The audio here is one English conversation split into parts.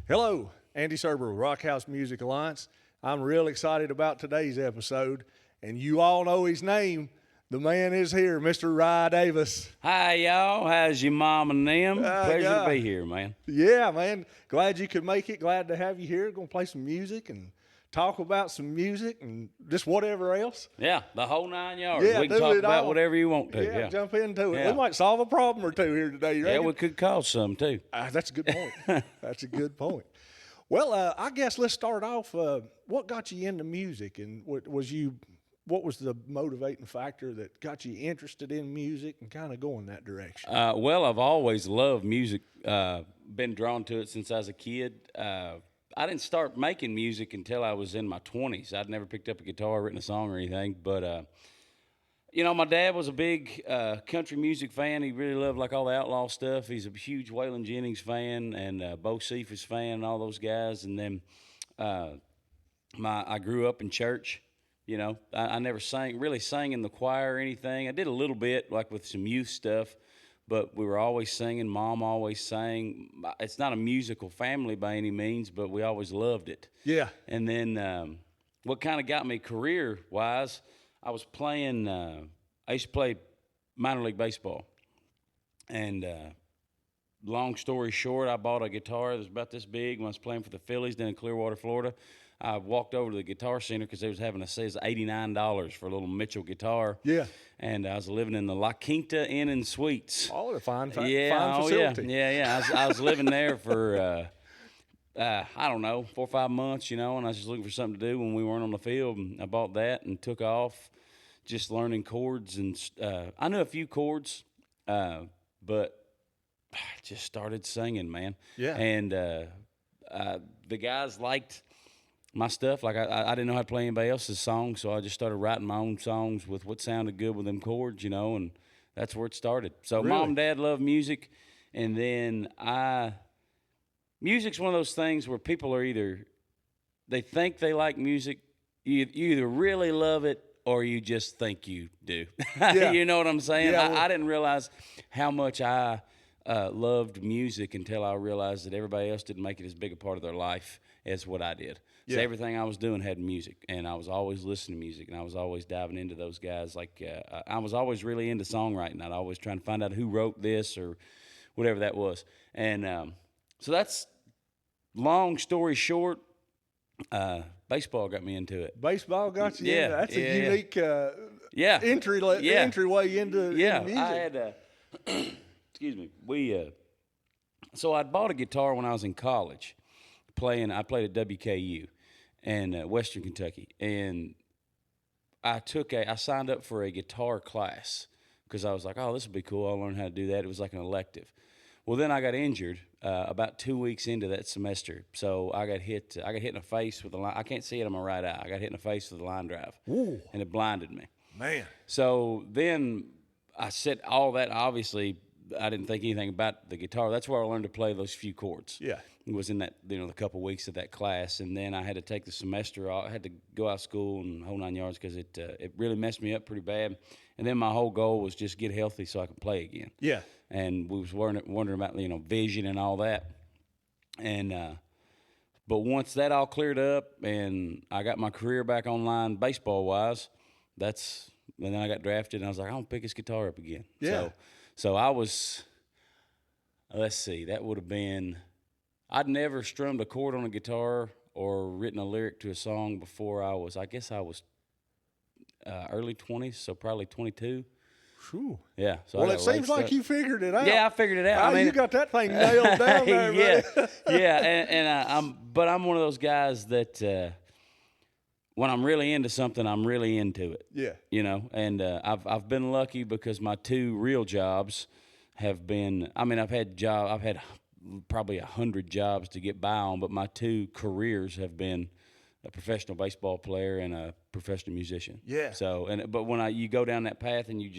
Hello, Andy Serber, Rock House Music Alliance. I'm real excited about today's episode, and you all know his name. The man is here, Mr. Rye Davis. Hi, y'all. How's your mom and them? Pleasure to be here, man. Yeah, man. Glad you could make it. Glad to have you here. Going to play some music and talk about some music and just whatever else. Yeah, the whole 9 yards. Yeah, we can do talk it about all. whatever you want to. Yeah, jump into it. Yeah. We might solve a problem or two here today. You Yeah, reckon? we could cause some, too. That's a good point. That's a good point. Well, I guess let's start off. What got you into music, and what was the motivating factor that got you interested in music and kind of going that direction? Well, I've always loved music, been drawn to it since I was a kid. I didn't start making music until I was in my 20s. I'd never picked up a guitar, written a song or anything, but my dad was a big country music fan. He really loved like all the outlaw stuff. He's a huge Waylon Jennings fan and Bo Cephas fan and all those guys. And then I grew up in church. You know, I never really sang in the choir or anything. I did a little bit like with some youth stuff, but we were always singing. Mom always sang. It's not a musical family by any means, but we always loved it. Yeah. And then what kind of got me career-wise, I was playing, I used to play minor league baseball. And long story short, I bought a guitar that was about this big when I was playing for the Phillies down in Clearwater, Florida. I walked over to the Guitar Center because they was having a sale. It was $89 for a little Mitchell guitar. Yeah. And I was living in the La Quinta Inn and Suites. Oh, a fine Yeah, facility. yeah. I was living there for, I don't know, 4 or 5 months, and I was just looking for something to do when we weren't on the field. And I bought that and took off just learning chords. And I knew a few chords, but I just started singing, man. Yeah. And the guys liked my stuff. Like I didn't know how to play anybody else's songs, so I just started writing my own songs with what sounded good with them chords, and that's where it started. So Really? Mom and Dad loved music, and then music's one of those things where people are they think they like music, you either really love it or you just think you do. Yeah. You know what I'm saying? Yeah, well- I didn't realize how much I loved music until I realized that everybody else didn't make it as big a part of their life as what I did. So Yeah. everything I was doing had music, and I was always listening to music, and I was always diving into those guys. Like I was always really into songwriting. I'd always trying to find out who wrote this or whatever that was. And so that's long story short. Baseball got me into it. Baseball got you. Yeah, into That's yeah, a unique Yeah, entryway into yeah. music. I had excuse me. So I'd bought a guitar when I was in college. I played at WKU in Western Kentucky, and I signed up for a guitar class because I was like, oh, this would be cool. I'll learn how to do that. It was like an elective. Well, then I got injured about 2 weeks into that semester. So I got hit in the face with a line. I can't see it on my right eye. I got hit in the face with a line drive. Ooh. And it blinded me. Man. So then I said all that. Obviously, I didn't think anything about the guitar. That's where I learned to play those few chords. Yeah. It was in that, the couple weeks of that class. And then I had to take the semester off. I had to go out of school and whole 9 yards because it really messed me up pretty bad. And then my whole goal was just get healthy so I could play again. Yeah. And we was wondering about, vision and all that. And but once that all cleared up and I got my career back online baseball-wise, and then I got drafted, and I was like, I'm going to pick this guitar up again. Yeah. So I was, let's see, that would have been, I'd never strummed a chord on a guitar or written a lyric to a song before I was early 20s, so probably 22. Whew. Yeah. So Well, I it got a late seems like start. you figured it out. Yeah, I figured it out. You got that thing nailed down there, yeah, buddy. yeah, but I'm one of those guys that when I'm really into something, I'm really into it. Yeah. And I've been lucky because my 2 real jobs have been. I've had probably 100 jobs to get by on, but my 2 careers have been a professional baseball player and a professional musician. Yeah. So but when you go down that path and you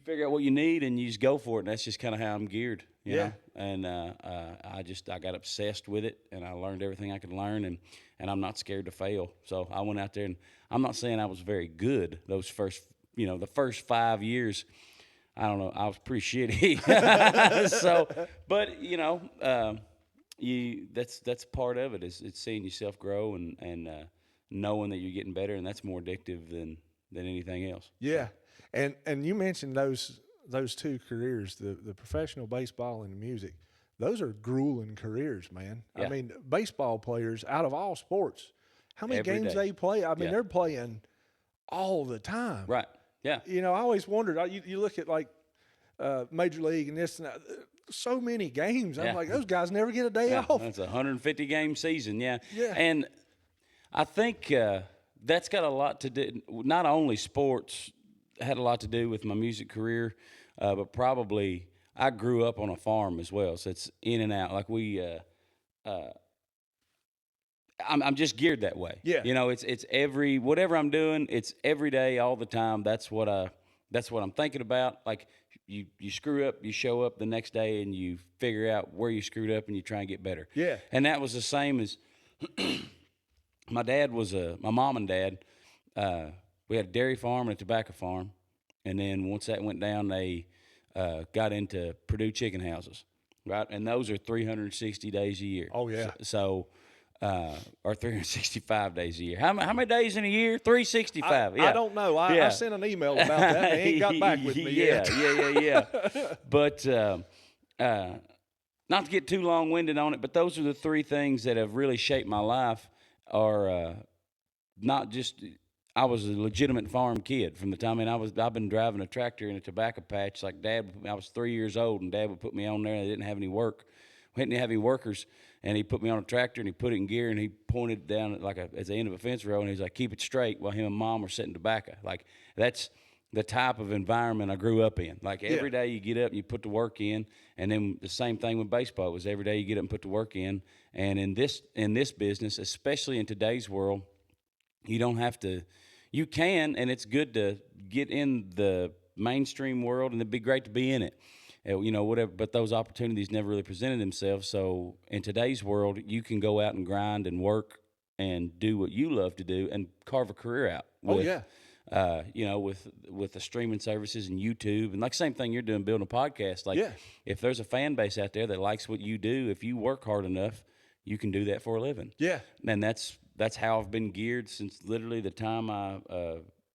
figure out what you need and you just go for it, and that's just kind of how I'm geared, you know. And I got obsessed with it, and I learned everything I could learn, and I'm not scared to fail. So I went out there, and I'm not saying I was very good those first, the first 5 years. I don't know, I was pretty shitty. So, but that's part of it. Is it's seeing yourself grow and knowing that you're getting better, and that's more addictive than anything else. Yeah, and you mentioned those two careers, the professional baseball and the music. Those are grueling careers, man. I Yeah. mean, baseball players out of all sports, how many Every games day. they play? I mean, Yeah. they're playing all the time. Right. Yeah. You know, I always wondered. You look at like Major League and this and that. So many games. I'm Yeah. like, those guys never get a day Yeah, off. that's a 150 game season. Yeah. Yeah. And I think that's got a lot to do. Not only sports had a lot to do with my music career, but probably I grew up on a farm as well. So it's in and out. Like I'm just geared that way. Yeah. You know, it's every whatever I'm doing, it's every day, all the time. That's what I'm thinking about. Like you screw up, you show up the next day and you figure out where you screwed up and you try and get better. Yeah. And that was the same as my mom and dad. We had a dairy farm and a tobacco farm, and then once that went down, they got into Purdue chicken houses, right? And those are 360 days a year. Oh yeah. So or 365 days a year. How many days in a year? 365. I don't know. I sent an email about that. And they ain't got back with me yet. Yeah. But not to get too long-winded on it, but those are the three things that have really shaped my life. Are not just I was a legitimate farm kid from the time I've been driving a tractor in a tobacco patch. Like Dad, I was 3 years old, and Dad would put me on there. And they didn't have any work. We didn't have any workers. And he put me on a tractor and he put it in gear and he pointed down at the end of a fence row and he's like, keep it straight while him and Mom were setting tobacco. Like that's the type of environment I grew up in. Like every day you get up and you put the work in, and then the same thing with baseball. It was every day you get up and put the work in. And in this business, especially in today's world, you don't have to. You can, and it's good to get in the mainstream world, and it'd be great to be in it. You know, whatever, but those opportunities never really presented themselves. So in today's world, you can go out and grind and work and do what you love to do and carve a career out. You know, with the streaming services and YouTube and like same thing you're doing, building a podcast. Like if there's a fan base out there that likes what you do, if you work hard enough, you can do that for a living. Yeah, and that's how I've been geared since literally the time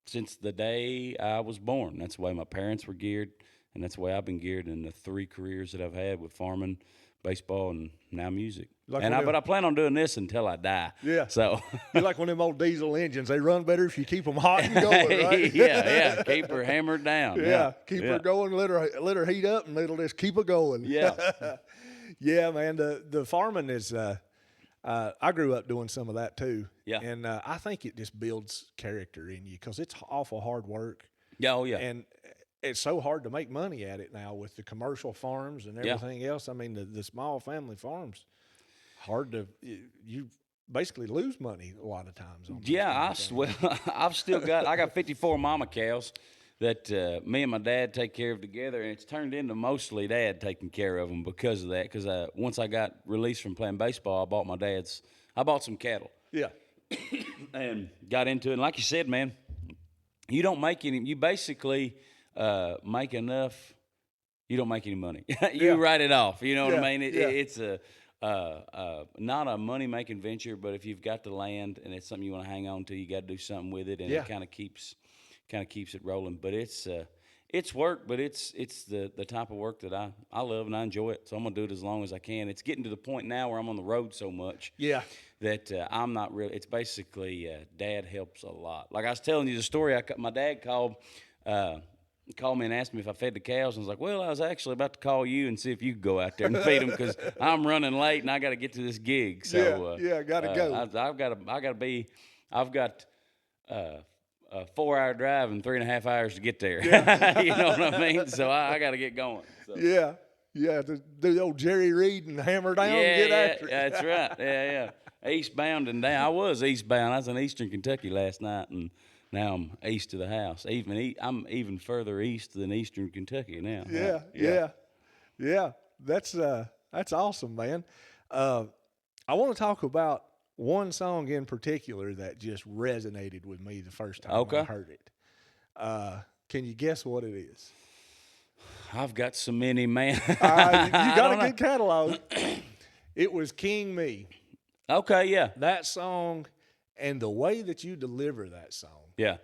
since the day I was born. That's the way my parents were geared. And that's the way I've been geared in the three careers that I've had with farming, baseball, and now music. But I plan on doing this until I die. Yeah. So you're like one of them old diesel engines. They run better if you keep them hot and going, right? yeah. Keep her hammered down. Yeah. Keep her going. Let her heat up, and it'll just keep her going. Yeah. Yeah, man. The farming is. I grew up doing some of that too. Yeah. And I think it just builds character in you because it's awful hard work. Yeah. Oh yeah. And it's so hard to make money at it now with the commercial farms and everything else. I mean, the small family farms, hard to you basically lose money a lot of times. I've still got I got 54 mama cows that me and my dad take care of together, and it's turned into mostly Dad taking care of them because of that. Because once I got released from playing baseball, I bought some cattle. Yeah, and got into it. And like you said, man, you don't make any. You basically make enough, you don't make any money. You write it off. You know what I mean? It's not a money-making venture, but if you've got the land and it's something you want to hang on to, you got to do something with it, and it kind of keeps it rolling. But it's work, but it's the type of work that I love and I enjoy it. So I'm gonna do it as long as I can. It's getting to the point now where I'm on the road so much. Yeah. That I'm not really. It's basically Dad helps a lot. Like I was telling you the story. My dad called me and asked me if I fed the cows, and I was like, well, I was actually about to call you and see if you could go out there and feed them because I'm running late and I got to get to this gig. So gotta go. I've got a 4-hour drive and 3.5 hours to get there. Yeah. You know what I mean? So I got to get going. So. Yeah. To do the old Jerry Reed and hammer down and get after it. That's right. Yeah. Eastbound and down. I was eastbound. I was in eastern Kentucky last night, and now I'm east of the house. I'm even further east than eastern Kentucky now. Yeah. That's awesome, man. I want to talk about one song in particular that just resonated with me the first time I heard it. Can you guess what it is? I've got so many, man. You got a good catalog. It was King Me. Okay, yeah. That song and the way that you deliver that song Yeah.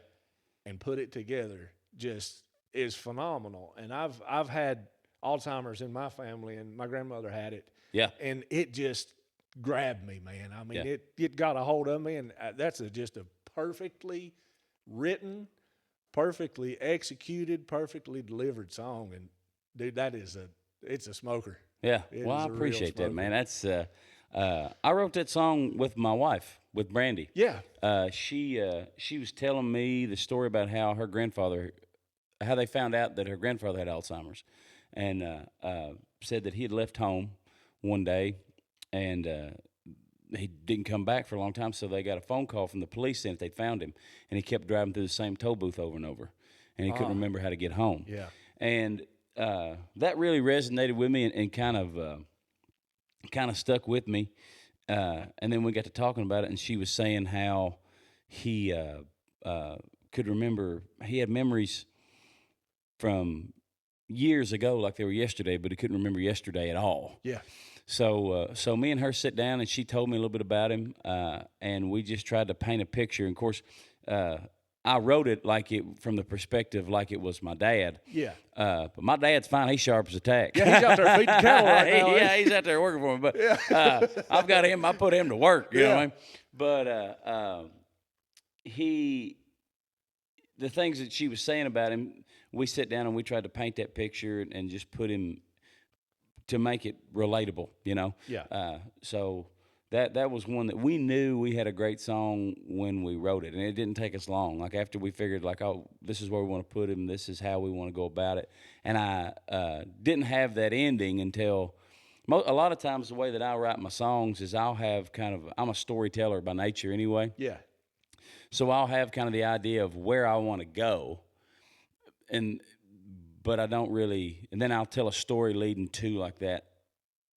and put it together just is phenomenal. And I've had Alzheimer's in my family, and my grandmother had it. Yeah. And it just grabbed me, man. I mean, Yeah. it got a hold of me, and that's just a perfectly written, perfectly executed, perfectly delivered song. And dude, it's a smoker. Yeah. It Well, is I a real appreciate that, smoker. man. That's I wrote that song with my wife, with Brandy. Yeah. She was telling me the story about how how they found out that her grandfather had Alzheimer's, and said that he had left home one day, and he didn't come back for a long time. So they got a phone call from the police saying that they'd found him, and he kept driving through the same toll booth over and over, and he couldn't remember how to get home. Yeah. And that really resonated with me, and kind of stuck with me. And then we got to talking about it, and she was saying how he could remember. He had memories from years ago, like they were yesterday, but he couldn't remember yesterday at all. Yeah. So me and her sit down, and she told me a little bit about him, and we just tried to paint a picture. And of course, I wrote it from the perspective like it was my dad. Yeah. But my dad's fine. He's sharp as a tack. Yeah, he's out there feeding cattle right now. Yeah, he's out there working for me. But I've got him. I put him to work. You know what I mean? But the things that she was saying about him, we sit down and we tried to paint that picture and just put him to make it relatable. You know? Yeah. So that was one that we knew we had a great song when we wrote it, and it didn't take us long. Like after we figured, like, oh, this is where we want to put him, this is how we want to go about it, and I didn't have that ending until a lot of times the way that I write my songs is I'll have I'm a storyteller by nature anyway. Yeah. So I'll have kind of the idea of where I want to go, but I don't really, and then I'll tell a story leading to like that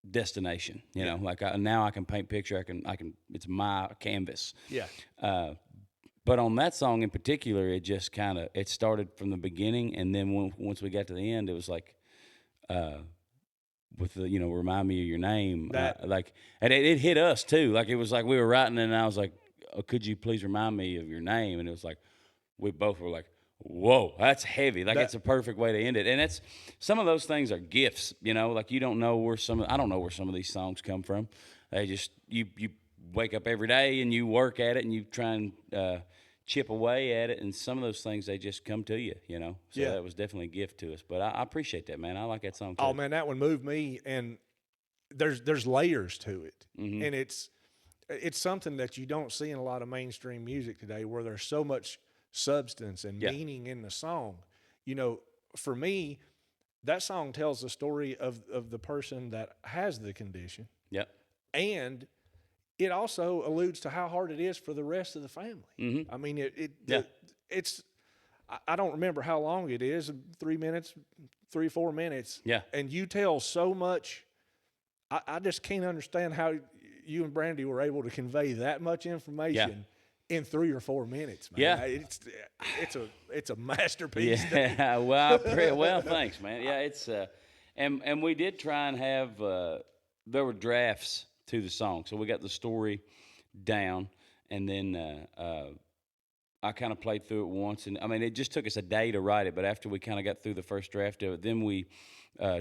destination, you know, like now I can paint picture. I can, it's my canvas. Yeah. But on that song in particular, it just it started from the beginning. And then once we got to the end, it was like, with the, remind me of your name. And it hit us too. Like, it was like we were writing and I was like, oh, could you please remind me of your name? And it was like, we both were like, whoa, that's heavy. Like, it's a perfect way to end it. And it's, some of those things are gifts, like you don't know where I don't know where some of these songs come from. They just, you wake up every day and you work at it and you try and chip away at it. And some of those things, they just come to you, So that was definitely a gift to us. But I appreciate that, man. I like that song too. Oh man, that one moved me, and there's layers to it. Mm-hmm. And it's something that you don't see in a lot of mainstream music today, where there's so much substance and meaning in the song. For me, that song tells the story of the person that has the condition. Yep. And it also alludes to how hard it is for the rest of the family. Mm-hmm. I mean, it's I don't remember how long it is, 3 minutes, 3-4 minutes. Yeah. And you tell so much. I just can't understand how you and Brandy were able to convey that much information in 3 or 4 minutes, man. Yeah. It's a masterpiece. Yeah. Well, thanks, man. Yeah, it's and we did try and have there were drafts to the song, so we got the story down, and then I kind of played through it once, and I mean, it just took us a day to write it, but after we kind of got through the first draft of it, then we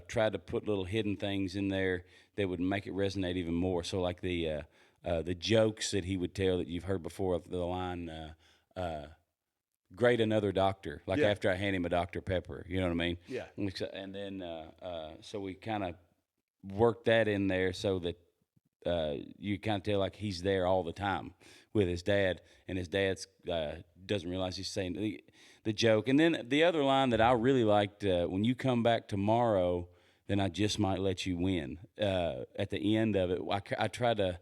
tried to put little hidden things in there that would make it resonate even more. So like the jokes that he would tell that you've heard before, the line, great another doctor, like after I hand him a Dr. Pepper, you know what I mean? Yeah. And then, so we kind of worked that in there so that you kind of tell like he's there all the time with his dad, and his dad's doesn't realize he's saying the joke. And then the other line that I really liked, when you come back tomorrow, then I just might let you win. At the end of it, I tried to,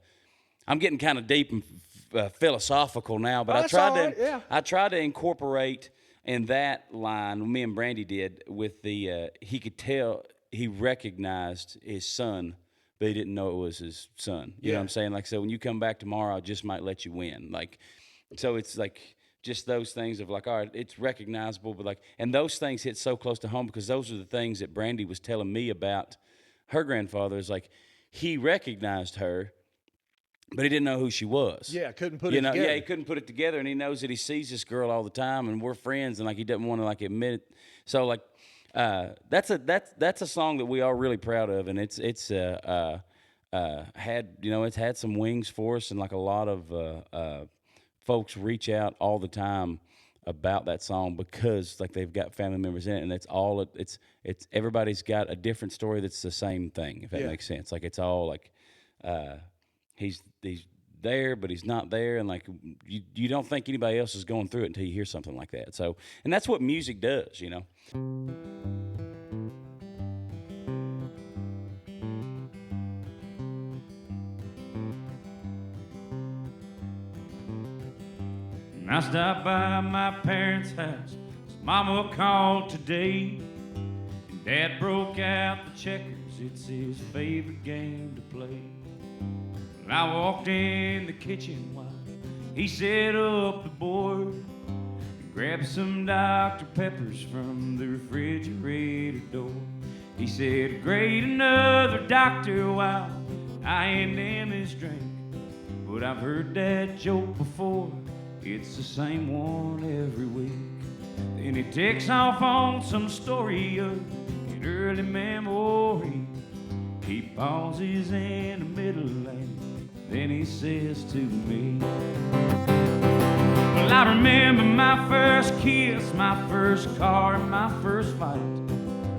I'm getting kind of deep and philosophical now, but I tried to incorporate in that line, me and Brandy did, with the, he could tell, he recognized his son, but he didn't know it was his son. You know what I'm saying? Like, so when you come back tomorrow, I just might let you win. Like, so it's like just those things of like, all right, it's recognizable, but like, and those things hit so close to home because those are the things that Brandy was telling me about her grandfather. Is like, he recognized her, but he didn't know who she was. Yeah, couldn't put it together. Yeah, he couldn't put it together, and he knows that he sees this girl all the time, and we're friends, and like he doesn't want to like admit it. So like, that's a song that we are really proud of, and it's had some wings for us, and like a lot of folks reach out all the time about that song because like they've got family members in it, and that's all it's everybody's got a different story that's the same thing, if that makes sense. Like it's all like he's there but he's not there, and like you don't think anybody else is going through it until you hear something like that. So, and that's what music does, you know. I stopped by my parents' house. Mama called today, and Dad broke out the checkers. It's his favorite game to play. When I walked in the kitchen while he set up the board and grabbed some Dr. Peppers from the refrigerator door. He said, "Great, another doctor while I and them his drink. But I've heard that joke before. It's the same one every week." Then he takes off on some story of an early memory. He pauses in the middle and then he says to me, "Well, I remember my first kiss, my first car, and my first fight.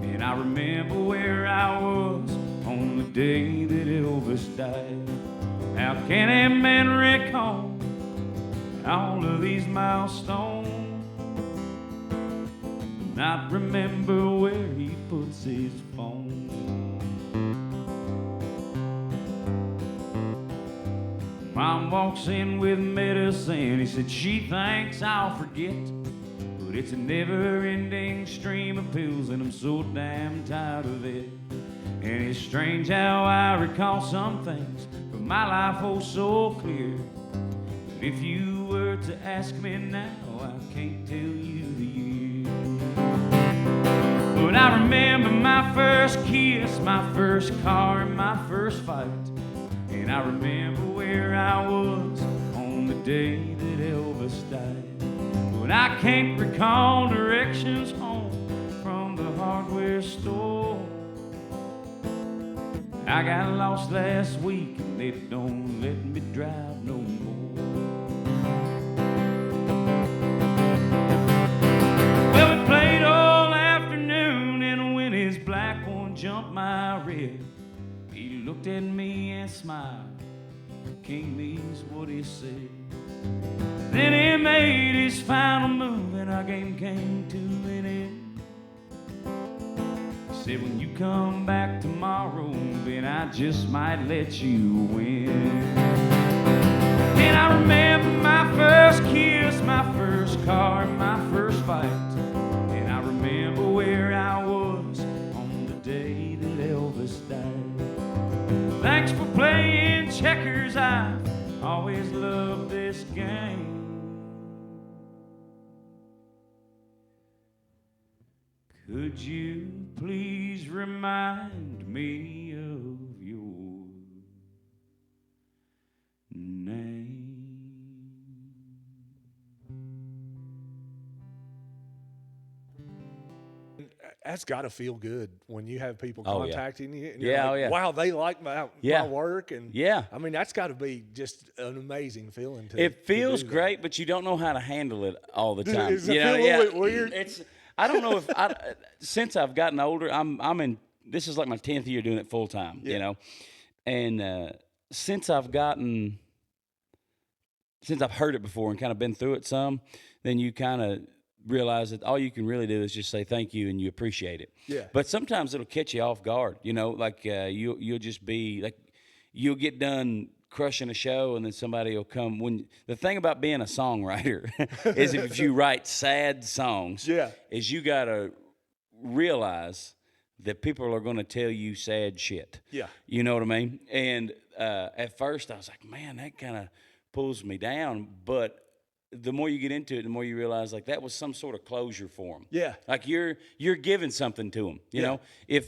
And I remember where I was on the day that Elvis died. How can a man recall all of these milestones, not remember where he puts his phone?" Mom walks in with medicine. He said she thinks I'll forget, but it's a never-ending stream of pills and I'm so damn tired of it. And it's strange how I recall some things from my life oh so clear. If you were to ask me now, I can't tell you the year. But I remember my first kiss, my first car, and my first fight. And I remember where I was on the day that Elvis died. But I can't recall directions home from the hardware store. I got lost last week and they don't let me drive no more. Well, we played all afternoon, and when his black one jumped my red, he looked at me and smiled. King means what he said. Then he made his final move, and our game came to an end. He said, "When you come back tomorrow, then I just might let you win." And I remember my first kiss, my first car, my first fight. And I remember where I was on the day that Elvis died. Thanks for playing checkers, I've always loved this game. Could you please remind me of your name? That's got to feel good when you have people Oh, yeah. contacting you. And Yeah, you're like, oh, yeah. wow, they like my work. And Yeah. I mean, that's got to be just an amazing feeling. It feels to do great, but you don't know how to handle it all the Does- time. does it feel a little bit weird? I don't know if since I've gotten older, I'm in. This is like my 10th year doing it full time, you know, and since I've heard it before and kind of been through it some, then you kind of realize that all you can really do is just say thank you and you appreciate it. Yeah. But sometimes it'll catch you off guard, you know, like you'll just be like, you'll get done crushing a show and then somebody will come. When the thing about being a songwriter is if you write sad songs, is you got to realize that people are going to tell you sad shit. Yeah. You know what I mean? And at first I was like, man, that kind of pulls me down. But the more you get into it, the more you realize like that was some sort of closure for them. Yeah. Like you're giving something to them. You know,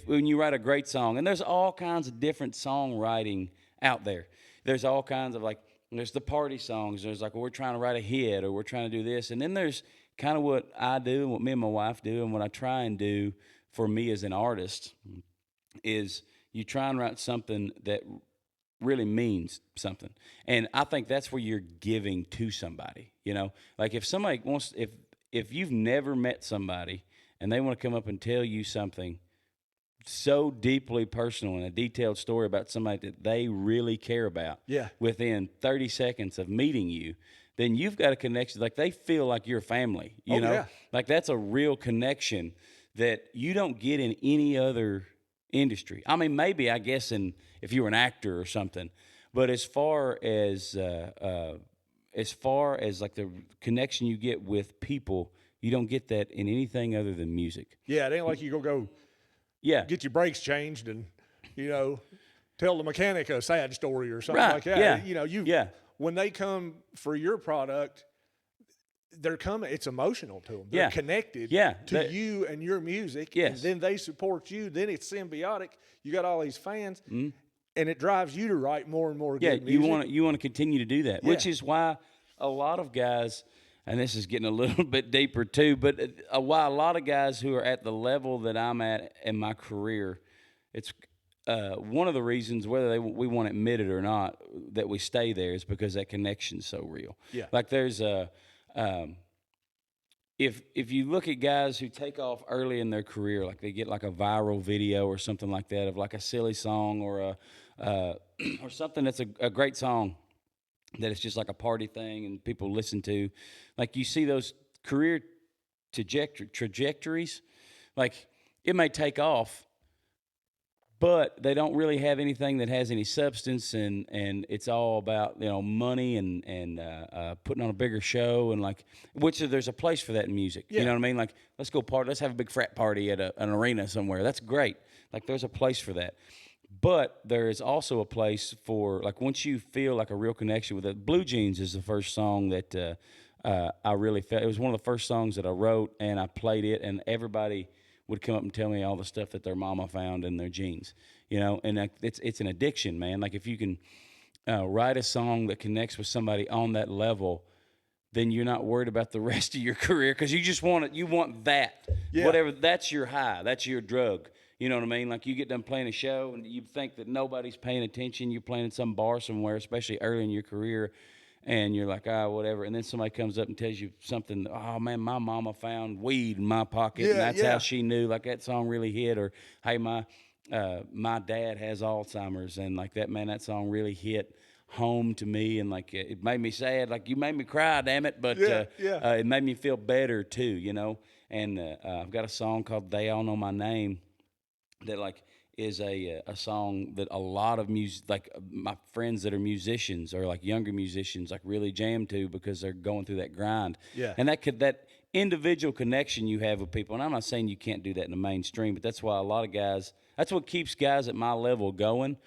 when you write a great song, and there's all kinds of different songwriting out there. There's all kinds of like, there's the party songs. There's like, well, we're trying to write a hit, or we're trying to do this, and then there's kind of what I do and what me and my wife do, and what I try and do for me as an artist is you try and write something that really means something. And I think that's where you're giving to somebody, you know? Like if somebody wants, if you've never met somebody and they want to come up and tell you something so deeply personal and a detailed story about somebody that they really care about within 30 seconds of meeting you, then you've got a connection. Like they feel like you're family, you know? Like that's a real connection that you don't get in any other industry. I mean, maybe I guess if you were an actor or something, but as far as like the connection you get with people, you don't get that in anything other than music. Yeah, it ain't like you go get your brakes changed and tell the mechanic a sad story or something like that. When they come for your product, they're coming. It's emotional to them. They're connected to you and your music. Yes. And then they support you. Then it's symbiotic. You got all these fans, and it drives you to write more and more good music. You want to continue to do that, which is why a lot of guys, and this is getting a little bit deeper too, but why a lot of guys who are at the level that I'm at in my career, it's one of the reasons, whether we want to admit it or not, that we stay there is because that connection's so real. Yeah. Like there's if you look at guys who take off early in their career, like they get like a viral video or something like that of like a silly song or or something that's a great song that it's just like a party thing and people listen to, like you see those career trajectories, like it may take off, but they don't really have anything that has any substance, and it's all about money and putting on a bigger show, and like there's a place for that in music. You know what I mean? Like let's go party, let's have a big frat party at an arena somewhere. That's great. Like there's a place for that, but there is also a place for like once you feel like a real connection with it. Blue Jeans is the first song that I really felt. It was one of the first songs that I wrote, and I played it, and everybody would come up and tell me all the stuff that their mama found in their jeans, and it's an addiction, man. Like if you can write a song that connects with somebody on that level, then you're not worried about the rest of your career because you just want it. You want that, whatever. That's your high. That's your drug. You know what I mean? Like you get done playing a show and you think that nobody's paying attention. You're playing in some bar somewhere, especially early in your career, and you're like, whatever. And then somebody comes up and tells you something. Oh, man, my mama found weed in my pocket, and that's how she knew. Like, that song really hit. Or, hey, my dad has Alzheimer's, and, like, that song really hit home to me. And, like, it made me sad. Like, you made me cry, damn it. But it made me feel better, too, And I've got a song called They All Know My Name that, like, is a song that a lot of like my friends that are musicians or like younger musicians like really jam to because they're going through that grind. Yeah. And that individual connection you have with people, and I'm not saying you can't do that in the mainstream, but that's why a lot of guys, that's what keeps guys at my level going,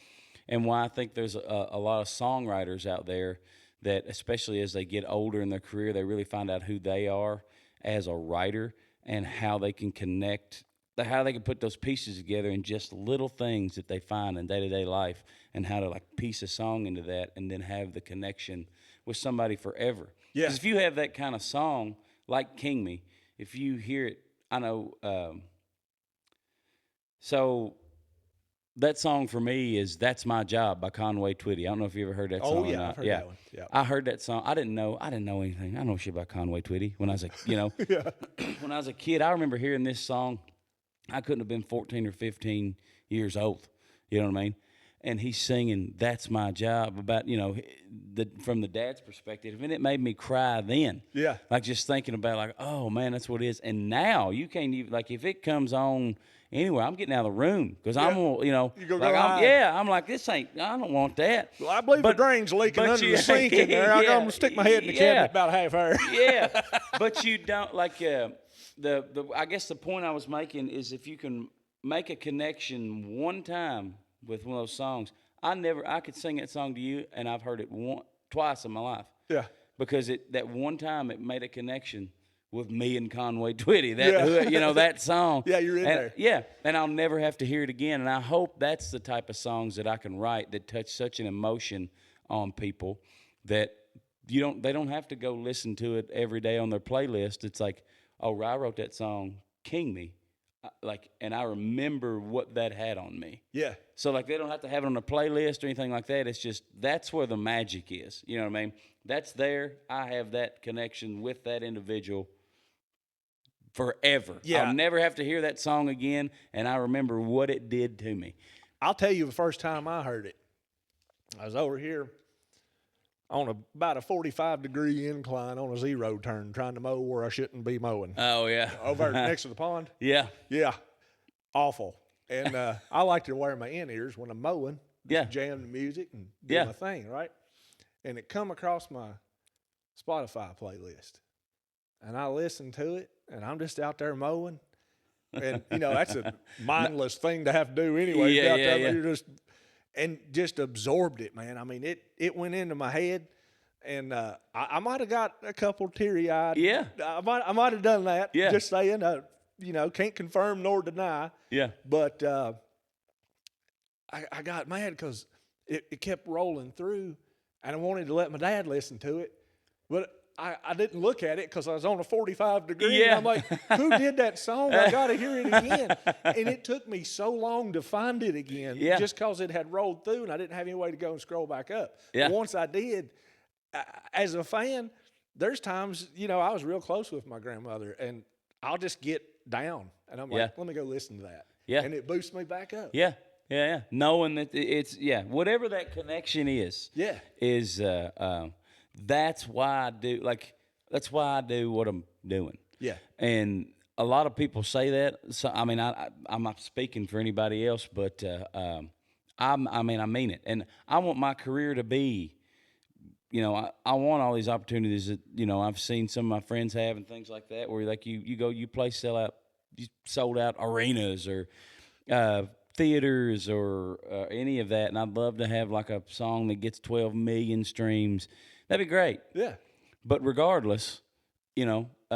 and why I think there's a lot of songwriters out there that, especially as they get older in their career, they really find out who they are as a writer and how they can connect, how they can put those pieces together in just little things that they find in day-to-day life, and how to like piece a song into that and then have the connection with somebody forever. Yeah. Because if you have that kind of song like King Me, if you hear it, I know, so that song for me is That's My Job by Conway Twitty. I don't know if you ever heard that song or not. I've heard that one. Yeah. I heard that song. I didn't know anything. I don't know shit about Conway Twitty when I was when I was a kid. I remember hearing this song. I couldn't have been 14 or 15 years old. You know what I mean? And he's singing That's My Job about, from the dad's perspective. And it made me cry then. Yeah. Like just thinking about like, oh, man, that's what it is. And now you can't even, like if it comes on anywhere, I'm getting out of the room because I'm, You go like, I'm like, this ain't, I don't want that. Well, I believe the drain's leaking under the sink in there. I'm going to stick my head in the cabinet about half hour. Yeah. But you don't, like, I guess the point I was making is if you can make a connection one time with one of those songs, I could sing that song to you, and I've heard it twice in my life. Yeah. because that one time it made a connection with me and Conway Twitty. That song. Yeah, you're in there. Yeah, and I'll never have to hear it again. And I hope that's the type of songs that I can write that touch such an emotion on people that they don't have to go listen to it every day on their playlist. It's like, oh, I wrote that song, King Me. And I remember what that had on me. Yeah. So, they don't have to have it on a playlist or anything like that. It's just, that's where the magic is. You know what I mean? That's there. I have that connection with that individual forever. Yeah. I'll never have to hear that song again, and I remember what it did to me. I'll tell you the first time I heard it, I was over here on about a 45-degree incline on a zero turn trying to mow where I shouldn't be mowing. Oh, yeah. Over next to the pond. Yeah. Yeah. Awful. And I like to wear my in-ears when I'm mowing. Yeah. Jam the music and do my thing, right? And it come across my Spotify playlist. And I listened to it, and I'm just out there mowing. And, that's a mindless thing to have to do anyway. Yeah, You're just absorbed it, man. I mean, it went into my head, and I might have got a couple teary-eyed. Yeah. I might have done that. Yeah. Just saying, can't confirm nor deny. Yeah. But I got mad because it kept rolling through, and I wanted to let my dad listen to it, but I didn't look at it because I was on a 45-degree. Yeah. And I'm like, who did that song? I got to hear it again. And it took me so long to find it again just because it had rolled through and I didn't have any way to go and scroll back up. Yeah. But once I did, as a fan, there's times, I was real close with my grandmother and I'll just get down. And I'm like, let me go listen to that. Yeah. And it boosts me back up. Yeah. Yeah. Knowing that it's, whatever that connection is. Yeah. Is, that's why I do what I'm doing. Yeah. And a lot of people say that. So I'm not speaking for anybody else, but I mean it. And I want my career to be, I want all these opportunities that, I've seen some of my friends have and things like that, where you play sold out arenas or theaters or any of that. And I'd love to have like a song that gets 12 million streams. That'd be great. Yeah. But regardless, whether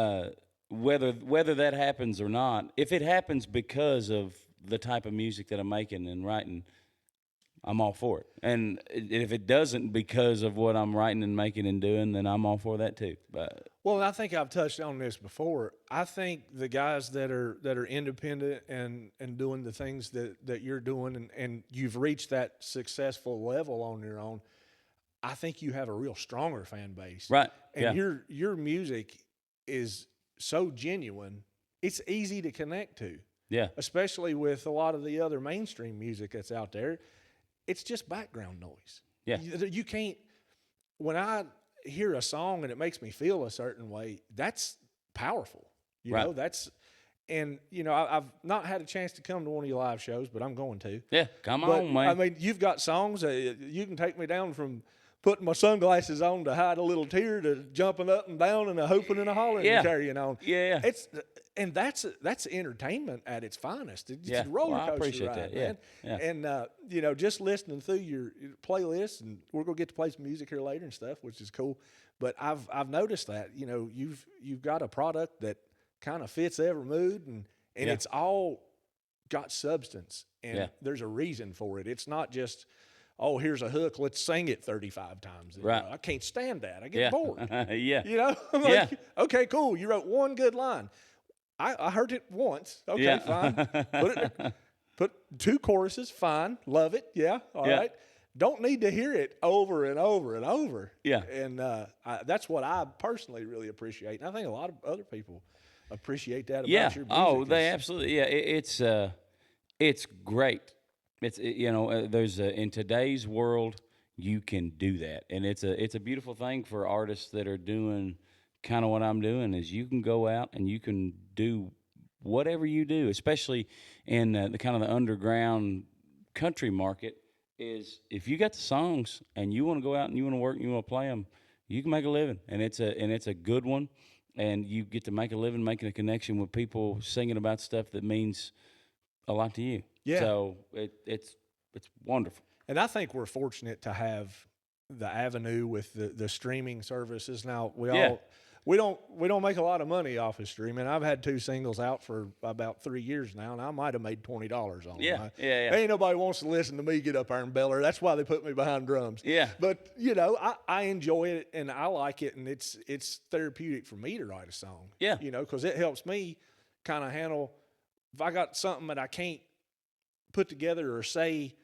that happens or not, if it happens because of the type of music that I'm making and writing, I'm all for it. And if it doesn't because of what I'm writing and making and doing, then I'm all for that too. But well, I think I've touched on this before. I think the guys that are independent and doing the things that you're doing and you've reached that successful level on your own, I think you have a real stronger fan base. Right. And your music is so genuine, it's easy to connect to. Yeah. Especially with a lot of the other mainstream music that's out there. It's just background noise. Yeah. You can't, when I hear a song and it makes me feel a certain way, that's powerful. You know, that's, and, I've not had a chance to come to one of your live shows, but I'm going to. Yeah, come on, man. I mean, you've got songs, you can take me down from putting my sunglasses on to hide a little tear to jumping up and down and a hooping and a hollering and carrying on. Yeah. And that's entertainment at its finest. It's a roller coaster I appreciate ride, that. man. Yeah. And just listening through your playlist, and we're gonna get to play some music here later and stuff, which is cool. But I've noticed that you've got a product that kind of fits every mood, and it's all got substance, and there's a reason for it. It's not just, oh, here's a hook, let's sing it 35 times. Right. I can't stand that. I get bored. Yeah. I'm like, okay, cool. You wrote one good line. I heard it once. Okay, fine. Put two choruses. Fine. Love it. Yeah. All right. Don't need to hear it over and over and over. Yeah. And that's what I personally really appreciate. And I think a lot of other people appreciate that about your music. Oh, they absolutely. Yeah. It's great. It's there's in today's world you can do that, and it's a beautiful thing for artists that are doing kind of what I'm doing. Is you can go out and you can do whatever you do, especially in the kind of the underground country market. Is if you got the songs and you want to go out and you want to work and you want to play them, you can make a living, and it's a good one, and you get to make a living making a connection with people singing about stuff that means a lot to you. Yeah. So it's wonderful. And I think we're fortunate to have the avenue with the streaming services. Now Yeah. we don't make a lot of money off of streaming. I've had 2 singles out for about 3 years now, and I might have made $20 on Yeah, them. yeah. Ain't nobody wants to listen to me get up there and beller. That's why they put me behind drums. Yeah. But I enjoy it and I like it, and it's therapeutic for me to write a song. Yeah. Because it helps me kind of handle if I got something that I can't put together or say,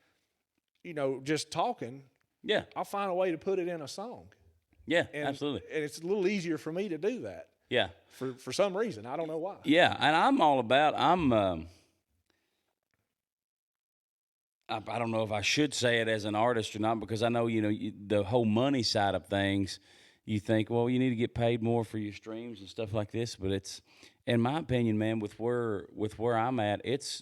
just talking. Yeah. I'll find a way to put it in a song. Yeah, And, absolutely. And it's a little easier for me to do that Yeah. for some reason. I don't know why. Yeah, and I'm all about, I don't know if I should say it as an artist or not, because I know, the whole money side of things, you think, well, you need to get paid more for your streams and stuff like this. But it's, in my opinion, man, with where I'm at, it's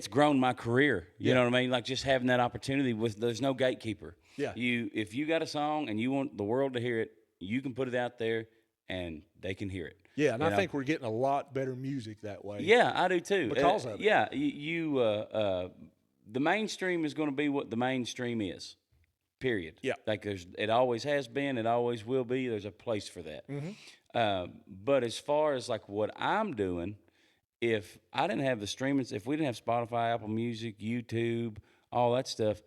grown my career. You know what I mean? Like just having that opportunity there's no gatekeeper. Yeah. If you got a song and you want the world to hear it, you can put it out there and they can hear it. Yeah, and I think we're getting a lot better music that way. Yeah, I do too. Because of it. Yeah, the mainstream is going to be what the mainstream is. Period. Yeah. Like it always has been, it always will be. There's a place for that. But as far as like what I'm doing, if I didn't have the streaming, if we didn't have Spotify, Apple Music, YouTube, all that stuff,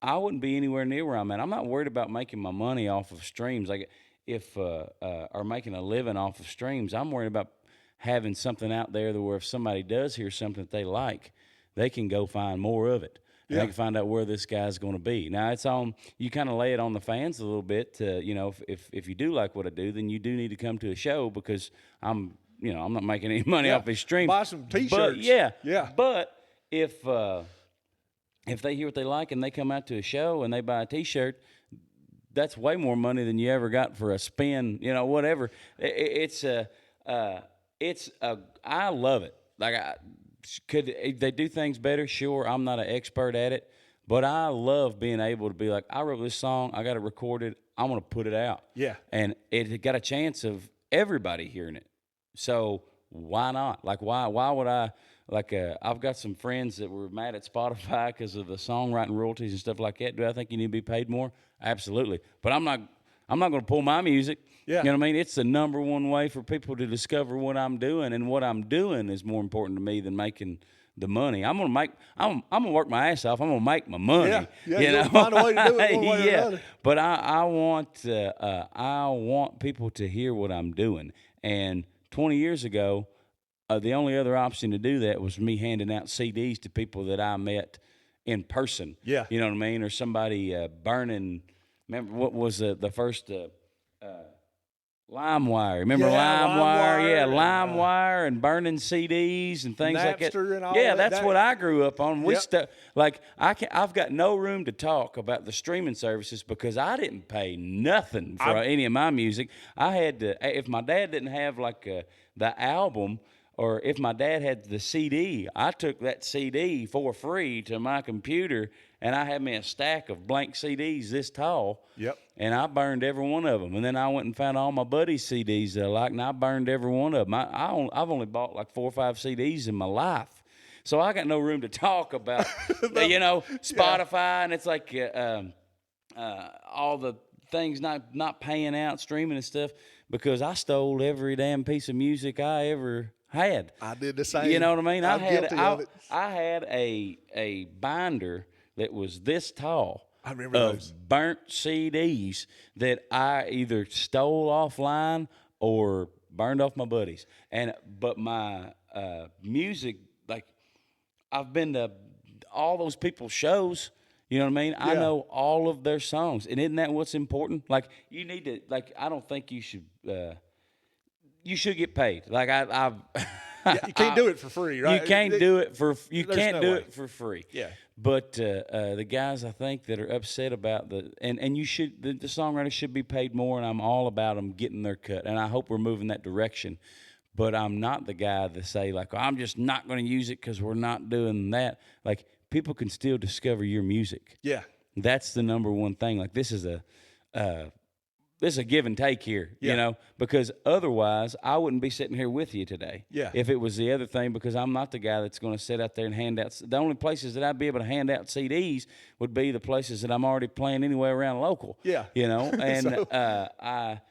I wouldn't be anywhere near where I'm at. I'm not worried about making my money off of streams. Like or making a living off of streams. I'm worried about having something out there where if somebody does hear something that they like, they can go find more of it. And they can find out where this guy's going to be. Now it's on you. Kind of lay it on the fans a little bit. If you do like what I do, then you do need to come to a show because I'm not making any money off his streams. Buy some T-shirts. But Yeah. But if they hear what they like and they come out to a show and they buy a T-shirt, that's way more money than you ever got for a spin. Whatever. I love it. Like could they do things better? Sure, I'm not an expert at it, but I love being able to be like, I wrote this song, I got it recorded, I'm gonna put it out. Yeah. And it got a chance of everybody hearing it. So why not? Like why would I? Like I've got some friends that were mad at Spotify because of the songwriting royalties and stuff like that. Do I think you need to be paid more? Absolutely. But I'm not going to pull my music. Yeah. You know what I mean? It's the number one way for people to discover what I'm doing, and what I'm doing is more important to me than making the money. I'm gonna work my ass off. I'm gonna make my money. Yeah. You know? Find a way to do it one way or another. But I want people to hear what I'm doing. And 20 years ago, the only other option to do that was me handing out CDs to people that I met in person. Yeah. You know what I mean? Or somebody burning. Remember what was the first LimeWire? Remember LimeWire? Yeah, LimeWire and burning CDs and things like that. Napster and all yeah, that. that's what I grew up on. Yep. I've got no room to talk about the streaming services because I didn't pay nothing for any of my music. I had to, if my dad didn't have the album. Or if my dad had the CD, I took that CD for free to my computer, and I had me a stack of blank CDs this tall. Yep. And I burned every one of them. And then I went and found all my buddies' CDs that I liked, and I burned every one of them. I've only bought like 4 or 5 CDs in my life. So I got no room to talk about, Spotify, and it's like all the things not paying out, streaming and stuff, because I stole every damn piece of music I ever had. I did the same. You know what I mean? I'm guilty of it. I had a binder that was this tall. I remember of those. Burnt CDs that I either stole offline or burned off my buddies. But my music, like I've been to all those people's shows. You know what I mean? I know all of their songs, and isn't that what's important? Like you need to. Like I don't think you should. You should get paid. Like I've You can't do it for free, right? You can't do it for. You There's can't no do way. it for free. Yeah. But the guys I think that are upset about and you should the songwriters should be paid more, and I'm all about them getting their cut, and I hope we're moving that direction. But I'm not the guy to say like I'm just not going to use it because we're not doing that. Like people can still discover your music. Yeah. That's the number one thing. Like this is there's a give and take here, Yeah. you know, because otherwise I wouldn't be sitting here with you today. Yeah. If it was the other thing, because I'm not the guy that's going to sit out there and hand out. The only places that I'd be able to hand out CDs would be the places that I'm already playing anywhere around local. Yeah. You know, and So- I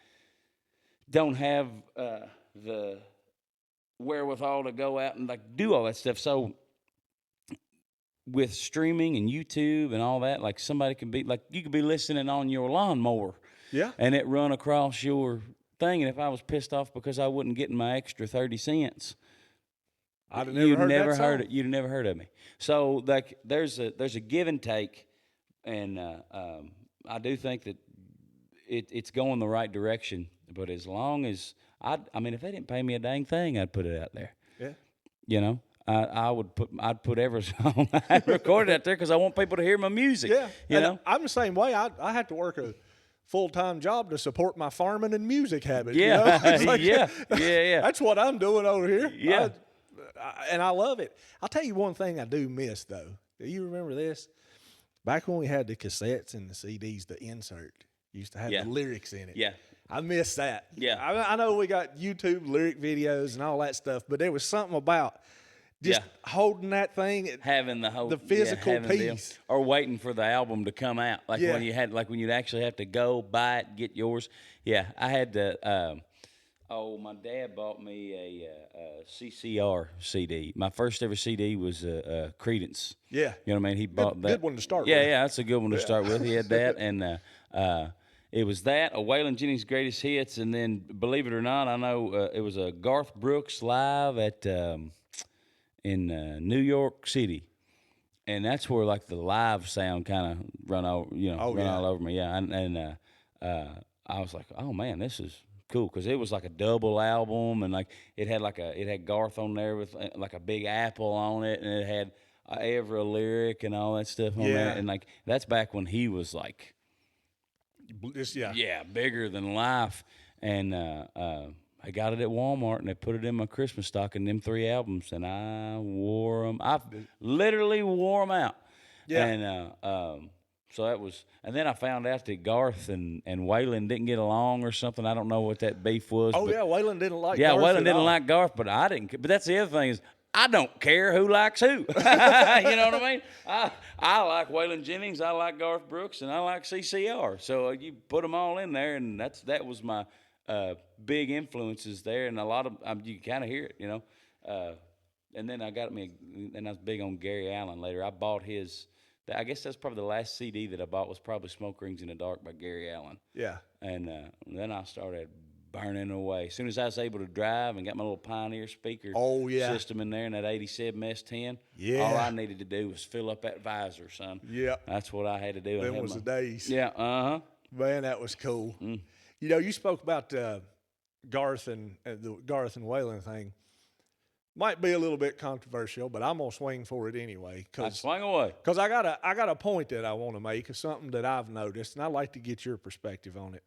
don't have the wherewithal to go out and like do all that stuff. So with streaming and YouTube and all that, like somebody can be like, you could be listening on your lawnmower. Yeah. And it run across your thing. And if I was pissed off because I wasn't getting my extra 30 cents, I'd have you'd never heard never that heard song. it. You'd have never heard of me. So like there's a give and take, and I do think that it's going the right direction. But as long as I mean, if they didn't pay me a dang thing, I'd put it out there. Yeah. You know, I'd put every song I recorded out there because I want people to hear my music. Yeah. You And know. I'm the same way. I had to work a full-time job to support my farming and music habits. Yeah. You know? It's like- yeah. That's what I'm doing over here. Yeah. And I love it. I'll tell you one thing I do miss, though. Do you remember this? Back when we had the cassettes and the CDs, the insert used to have Yeah. the lyrics in it. Yeah. I miss that. Yeah. I know we got YouTube lyric videos and all that stuff, but there was something about just holding that thing. Having the whole The physical having the- piece. or waiting for the album to come out, like Yeah. when you'd actually have to go buy it, get yours. Yeah, I had to. My dad bought me a CCR CD. My first ever CD was Credence. Yeah. You know what I mean? He bought that. good one to start Yeah, with. yeah, that's a good one to start with. He had that, and it was that, a Waylon Jennings Greatest Hits, and then, believe it or not, I know it was a Garth Brooks live at in New York City, and that's where like the live sound kind of run all over me. Yeah, and I was like, oh man, this is cool, because it was like a double album, and like it had Garth on there with like a big apple on it, and it had every lyric and all that stuff on there, and like that's back when he was like bigger than life, and I got it at Walmart, and they put it in my Christmas stocking, them 3 albums, and I wore them. I literally wore them out. Yeah. And so that was, and then I found out that Garth and Waylon didn't get along or something. I don't know what that beef was. Oh, but yeah, Waylon didn't like yeah, Garth Waylon at didn't all. like Garth, but I didn't. But that's the other thing is, I don't care who likes who. You know what I mean? I like Waylon Jennings, I like Garth Brooks, and I like CCR. So you put them all in there, and that was my big influences there, and a lot of you can kind of hear it, you know. And then and I was big on Gary Allan later. I bought his. I guess that's probably the last CD that I bought was probably "Smoke Rings in the Dark" by Gary Allan. Yeah. And then I started burning away. As soon as I was able to drive and got my little Pioneer speaker system in there in that 87 S10, all I needed to do was fill up that visor, son. Yeah. That's what I had to do. Them was the days. Yeah, uh-huh. Man, that was cool. You know, you spoke about Garth and the Garth and Waylon thing. Might be a little bit controversial, but I'm gonna swing for it anyway. I swung away. Because I got a point that I want to make of something that I've noticed, and I'd like to get your perspective on it.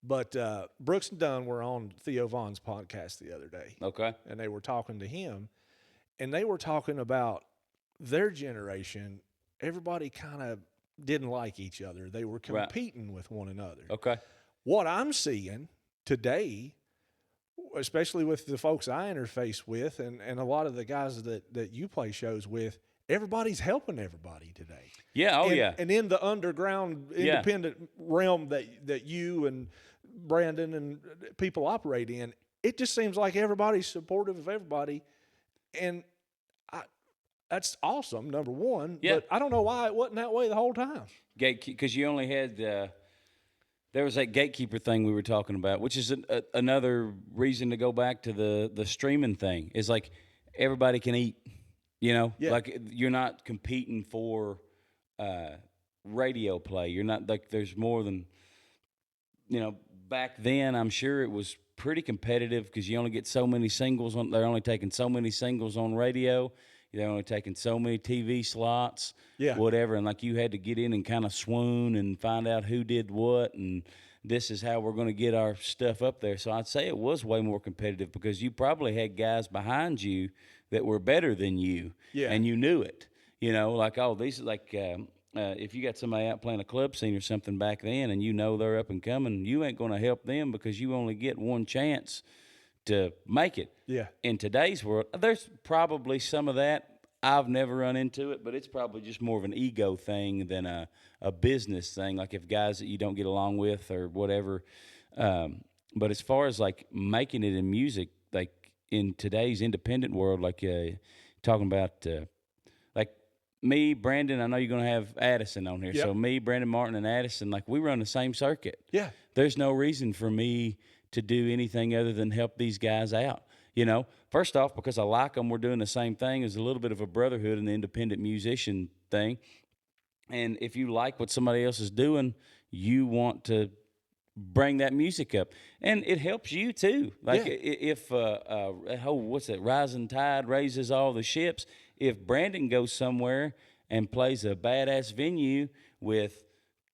But Brooks and Dunn were on Theo Vaughn's podcast the other day. Okay. And they were talking to him, and they were talking about their generation. Everybody kind of didn't like each other. They were competing with one another. Okay. What I'm seeing today, especially with the folks I interface with and a lot of the guys that you play shows with, everybody's helping everybody today. Yeah, And in the underground independent realm that you and Brandon and people operate in, it just seems like everybody's supportive of everybody. And that's awesome, number one. Yeah. But I don't know why it wasn't that way the whole time. Because you only had there was that gatekeeper thing we were talking about, which is another reason to go back to the streaming thing. Is like everybody can eat, you know, like you're not competing for radio play. You're not like there's more than, you know. Back then, I'm sure it was pretty competitive because you only get so many singles on. They're only taking so many singles on radio. They're only taking so many TV slots, whatever. And like you had to get in and kind of swoon and find out who did what, and this is how we're going to get our stuff up there. So I'd say it was way more competitive because you probably had guys behind you that were better than you, and you knew it. You know, like these like if you got somebody out playing a club scene or something back then, and you know they're up and coming, you ain't going to help them because you only get one chance to make it. Yeah. In today's world, there's probably some of that. I've never run into it, but it's probably just more of an ego thing than a business thing. Like if guys that you don't get along with or whatever. But as far as like making it in music, like in today's independent world, like talking about like me, Brandon, I know you're going to have Addison on here. Yep. So me, Brandon Martin, and Addison, like we run the same circuit. Yeah. There's no reason for me to do anything other than help these guys out. You know, first off, because I like them, we're doing the same thing. There's a little bit of a brotherhood in the independent musician thing. And if you like what somebody else is doing, you want to bring that music up. And it helps you too. Like if, what's that, rising tide raises all the ships. If Brandon goes somewhere and plays a badass venue with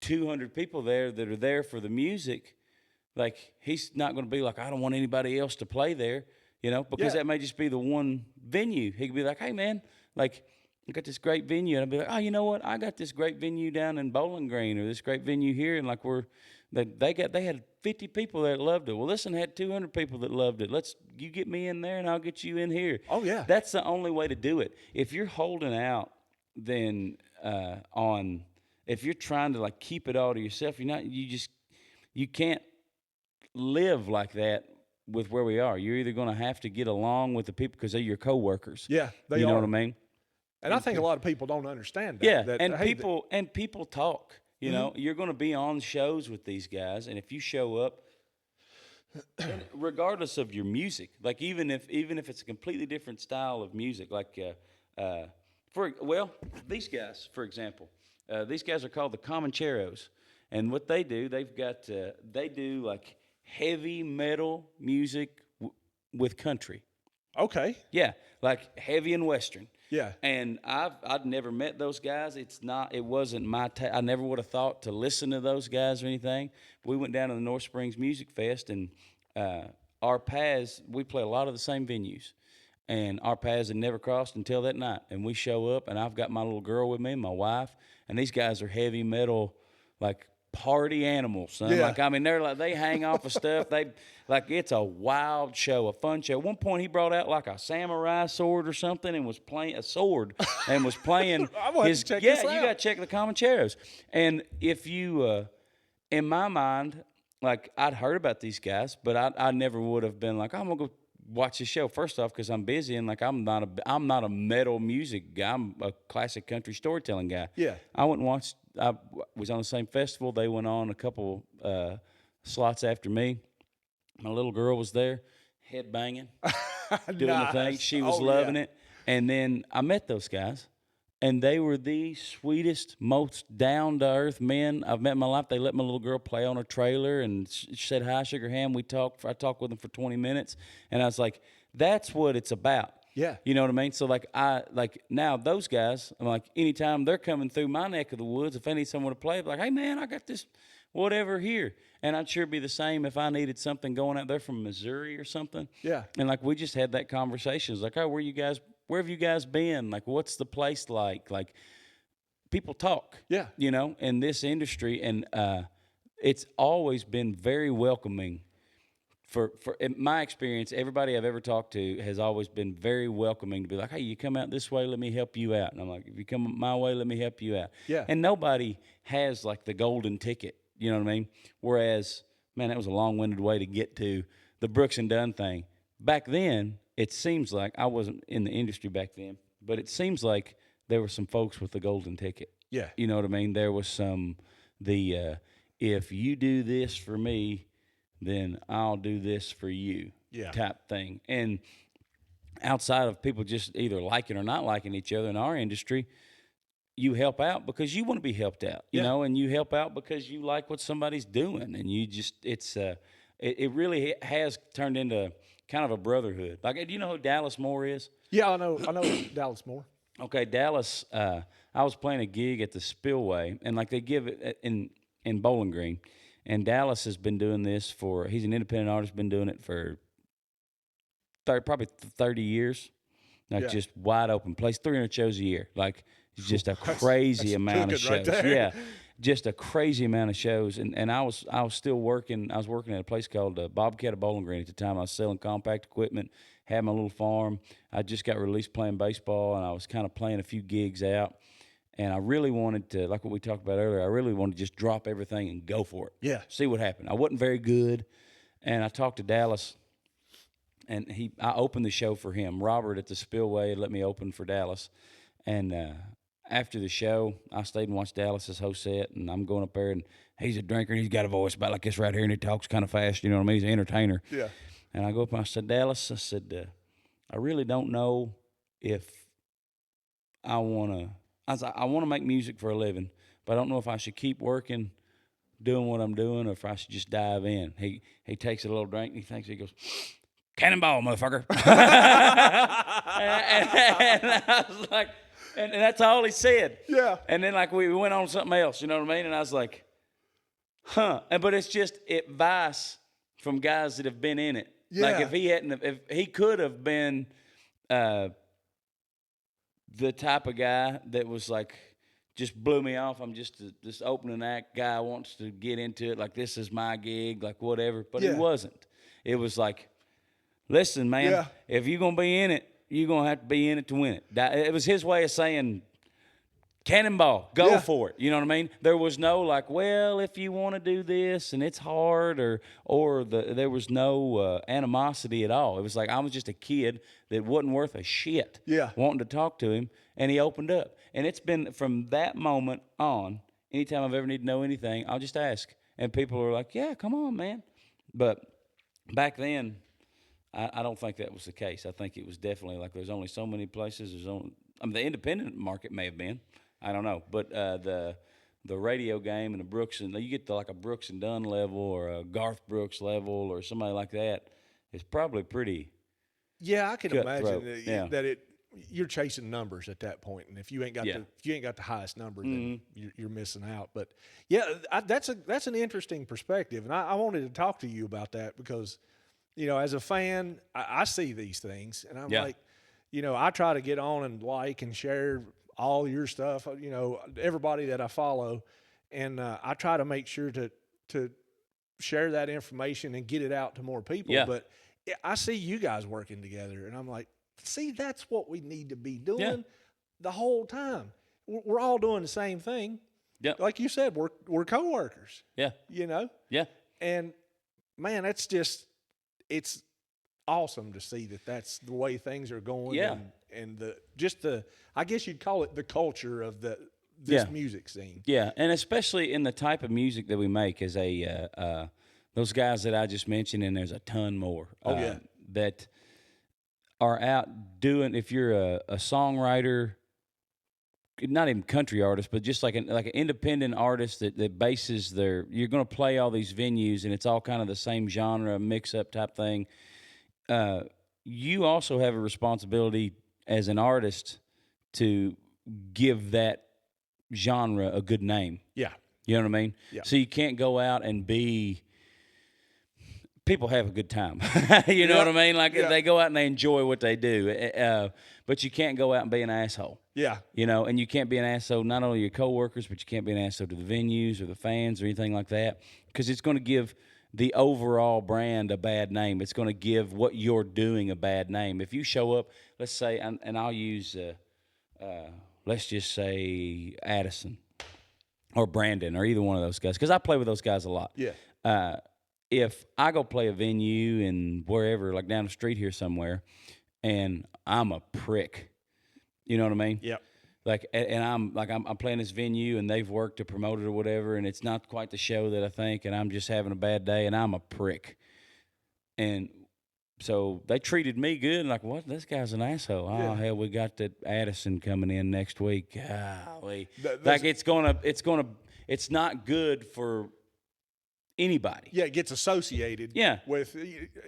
200 people there that are there for the music, like he's not going to be like, I don't want anybody else to play there. You know, because that may just be the one venue. He could be like, hey, man, like, I got this great venue. And I'd be like, oh, you know what? I got this great venue down in Bowling Green or this great venue here. And, like, they had 50 people that loved it. Well, this one had 200 people that loved it. You get me in there and I'll get you in here. Oh, yeah. That's the only way to do it. If you're holding out, then if you're trying to, like, keep it all to yourself, you can't live like that. With where we are, you're either going to have to get along with the people because they're your coworkers. Yeah, they you know are. what I mean. And I think a lot of people don't understand that. Yeah, that, and hey, people talk. You know, you're going to be on shows with these guys, and if you show up, regardless of your music, like even if it's a completely different style of music, like these guys, for example, these guys are called the Comancheros, and what they do, they do like heavy metal music with country. Okay. Yeah, like heavy and western. Yeah. And I'd never met those guys. It wasn't my I never would have thought to listen to those guys or anything. We went down to the North Springs Music Fest, and our paths, we play a lot of the same venues. And our paths had never crossed until that night. And we show up, and I've got my little girl with me, my wife, and these guys are heavy metal, like party animals, son. Yeah. Like, I mean, they hang off of stuff. It's a wild show, a fun show. At one point, he brought out like a samurai sword or something and was playing a sword and was playing I'm gonna have to check this out. you got to check the Comancheros. And if you, in my mind, like I'd heard about these guys, but I never would have been like, I'm gonna go watch the show. First off, because I'm busy and like I'm not a metal music guy. I'm a classic country storytelling guy. Yeah. I went and watched. I was on the same festival. They went on a couple slots after me. My little girl was there, head banging, doing the thing. She was loving it. And then I met those guys, and they were the sweetest, most down-to-earth men I've met in my life. They let my little girl play on her trailer and said hi, shook her hand. I talked with them for 20 minutes, and I was like, that's what it's about. Yeah. You know what I mean? So, now those guys, I'm like, anytime they're coming through my neck of the woods, if I need someone to play, I'm like, hey, man, I got this whatever here. And I'd sure be the same if I needed something going out there from Missouri or something. Yeah. And, like, we just had that conversation. It's like, oh, where have you guys been? Like, what's the place like? Like, people talk. Yeah. You know, in this industry. And it's always been very welcoming. For in my experience, everybody I've ever talked to has always been very welcoming to be like, hey, you come out this way, let me help you out. And I'm like, if you come my way, let me help you out. Yeah. And nobody has like the golden ticket, you know what I mean? Whereas, man, that was a long-winded way to get to the Brooks and Dunn thing. Back then, it seems like, I wasn't in the industry back then, but it seems like there were some folks with the golden ticket. Yeah. You know what I mean? There was if you do this for me, then I'll do this for you type thing. And outside of people just either liking or not liking each other in our industry, you help out because you want to be helped out, you know, and you help out because you like what somebody's doing. And you just, it really has turned into kind of a brotherhood. Like, do you know who Dallas Moore is? Yeah, I know Dallas Moore. Okay, Dallas, I was playing a gig at the Spillway, and like they give it in Bowling Green. And Dallas has been doing this he's an independent artist, been doing it for probably 30 years. Like just wide open, plays 300 shows a year. Like just a crazy amount of cooking shows. right there. Yeah, just a crazy amount of shows. And I was still working. I was working at a place called Bobcat of Bowling Green at the time. I was selling compact equipment, had my little farm. I just got released playing baseball, and I was kind of playing a few gigs out. And I really wanted to, like what we talked about earlier, I really wanted to just drop everything and go for it. Yeah. See what happened. I wasn't very good, and I talked to Dallas, and I opened the show for him. Robert at the Spillway let me open for Dallas. And after the show, I stayed and watched Dallas's host set, and I'm going up there, and he's a drinker, and he's got a voice about like this right here, and he talks kind of fast, you know what I mean? He's an entertainer. Yeah. And I go up and I said, Dallas, I said, I really don't know if I want to. I want to make music for a living, but I don't know if I should keep working, doing what I'm doing, or if I should just dive in. He takes a little drink, and he thinks, he goes, cannonball, motherfucker. and I was like, and that's all he said. Yeah. And then like we went on to something else, you know what I mean? And I was like, huh. But it's just advice from guys that have been in it. Yeah. Like if he could have been the type of guy that was like, just blew me off. I'm just this opening act guy wants to get into it. Like, this is my gig, like whatever. But Yeah. he wasn't. It was like, listen, man, Yeah. if you're going to be in it, you're going to have to be in it to win it. It was his way of saying, cannonball, go Yeah. for it. You know what I mean? There was no like, well, if you want to do this and it's hard, there was no animosity at all. It was like I was just a kid that wasn't worth a shit. Yeah. Wanting to talk to him, and he opened up. And it's been from that moment on, anytime I've ever need to know anything, I'll just ask. And people are like, yeah, come on, man. But back then, I don't think that was the case. I think it was definitely like there's only so many places. The independent market may have been. I don't know, but the radio game and the Brooks, and you get to like a Brooks and Dunn level or a Garth Brooks level or somebody like that, it's probably pretty. Yeah, I can Cutthroat. imagine that you're chasing numbers at that point, and if you ain't got the highest number, then you're missing out. But yeah, that's an interesting perspective, and I wanted to talk to you about that because, as a fan, I see these things, and I'm like, I try to get on and like and share all your stuff, everybody that I follow, and I try to make sure to share that information and get it out to more people. Yeah. But I see you guys working together, and I'm like, see, that's what we need to be doing the whole time. We're all doing the same thing. Yeah. Like you said, we're coworkers. Yeah. Yeah. And man, it's awesome to see that that's the way things are going. Yeah. And I guess you'd call it the culture of this music scene. Yeah, and especially in the type of music that we make as those guys that I just mentioned, and there's a ton more. That are out doing. If you're a songwriter, not even country artist, but just like an independent artist that bases you're going to play all these venues, and it's all kind of the same genre, mix-up type thing. You also have a responsibility as an artist to give that genre a good name. Yeah. You know what I mean? Yeah. So you can't go out and people have a good time. You know what I mean? Like they go out and they enjoy what they do. But you can't go out and be an asshole. Yeah. And you can't be an asshole not only to your coworkers, but you can't be an asshole to the venues or the fans or anything like that, because it's going to give the overall brand a bad name. It's going to give what you're doing a bad name. If you show up, let's say, and I'll use, let's just say Addison or Brandon or either one of those guys, because I play with those guys a lot. Yeah. If I go play a venue in wherever, like down the street here somewhere, and I'm a prick, you know what I mean? Yep. Like, and I'm playing this venue, and they've worked to promote it or whatever, and it's not quite the show that I think, and I'm just having a bad day, and I'm a prick. And so they treated me good, and like, what? This guy's an asshole. Oh hell, we got that Addison coming in next week. Golly. Like it's not good for anybody. Yeah, it gets associated with,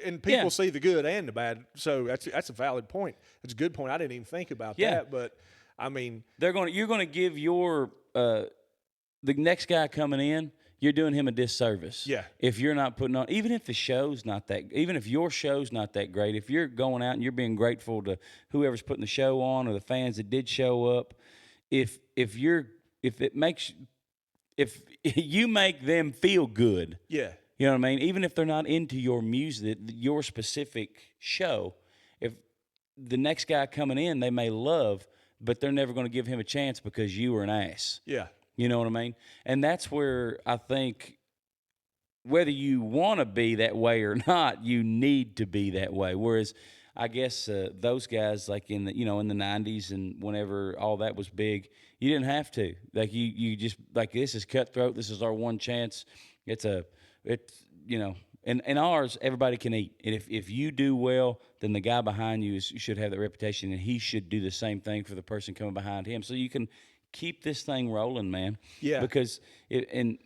and people Yeah. see the good and the bad. So that's a valid point. It's a good point. I didn't even think about that, but I mean, you're going to give the next guy coming in, you're doing him a disservice. Yeah. If you're not putting on, even if your show's not that great, if you're going out and you're being grateful to whoever's putting the show on or the fans that did show up, if it makes if you make them feel good, Yeah. you know what I mean? Even if they're not into your music, your specific show, if the next guy coming in they may love, but they're never going to give him a chance because you were an ass. Yeah. You know what I mean? And that's where I think whether you want to be that way or not, you need to be that way. Whereas I guess those guys like in the in the 90s and whenever all that was big, you didn't have to. Like you just like this is cutthroat. This is our one chance. It's in ours everybody can eat. And if you do well, then the guy behind you should have that reputation, and he should do the same thing for the person coming behind him. So you can keep this thing rolling, man. Yeah. Because and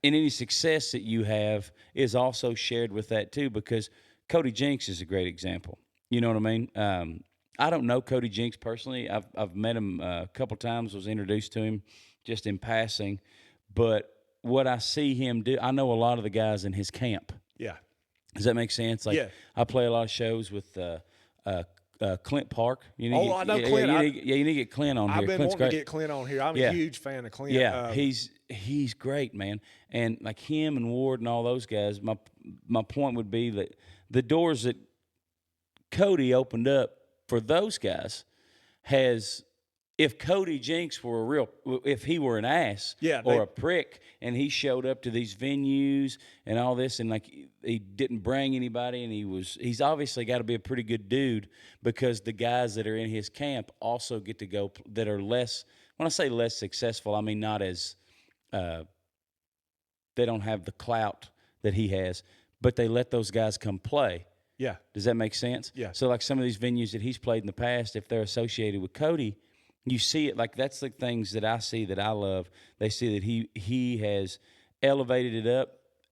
any success that you have is also shared with that too, because Cody Jinks is a great example. You know what I mean? I don't know Cody Jinks personally. I've met him a couple times, was introduced to him just in passing. But what I see him do, I know a lot of the guys in his camp. Yeah. Does that make sense? Like Yeah. I play a lot of shows with Clint Park. I know Clint. You need to get Clint on here. I've been Clint's wanting great. to get Clint on here. I'm Yeah. a huge fan of Clint. Yeah, he's great, man. And like him and Ward and all those guys, my point would be that the doors that Cody opened up for those guys has, if Cody Jinks were if he were an ass or a prick and he showed up to these venues and all this and like he didn't bring anybody and he's obviously got to be a pretty good dude, because the guys that are in his camp also get to go that are less, when I say less successful, I mean not as they don't have the clout that he has, but they let those guys come play. Yeah. Does that make sense? Yeah. So like some of these venues that he's played in the past, if they're associated with Cody, you see it, like that's the things that I see that I love. They see that he has elevated it up,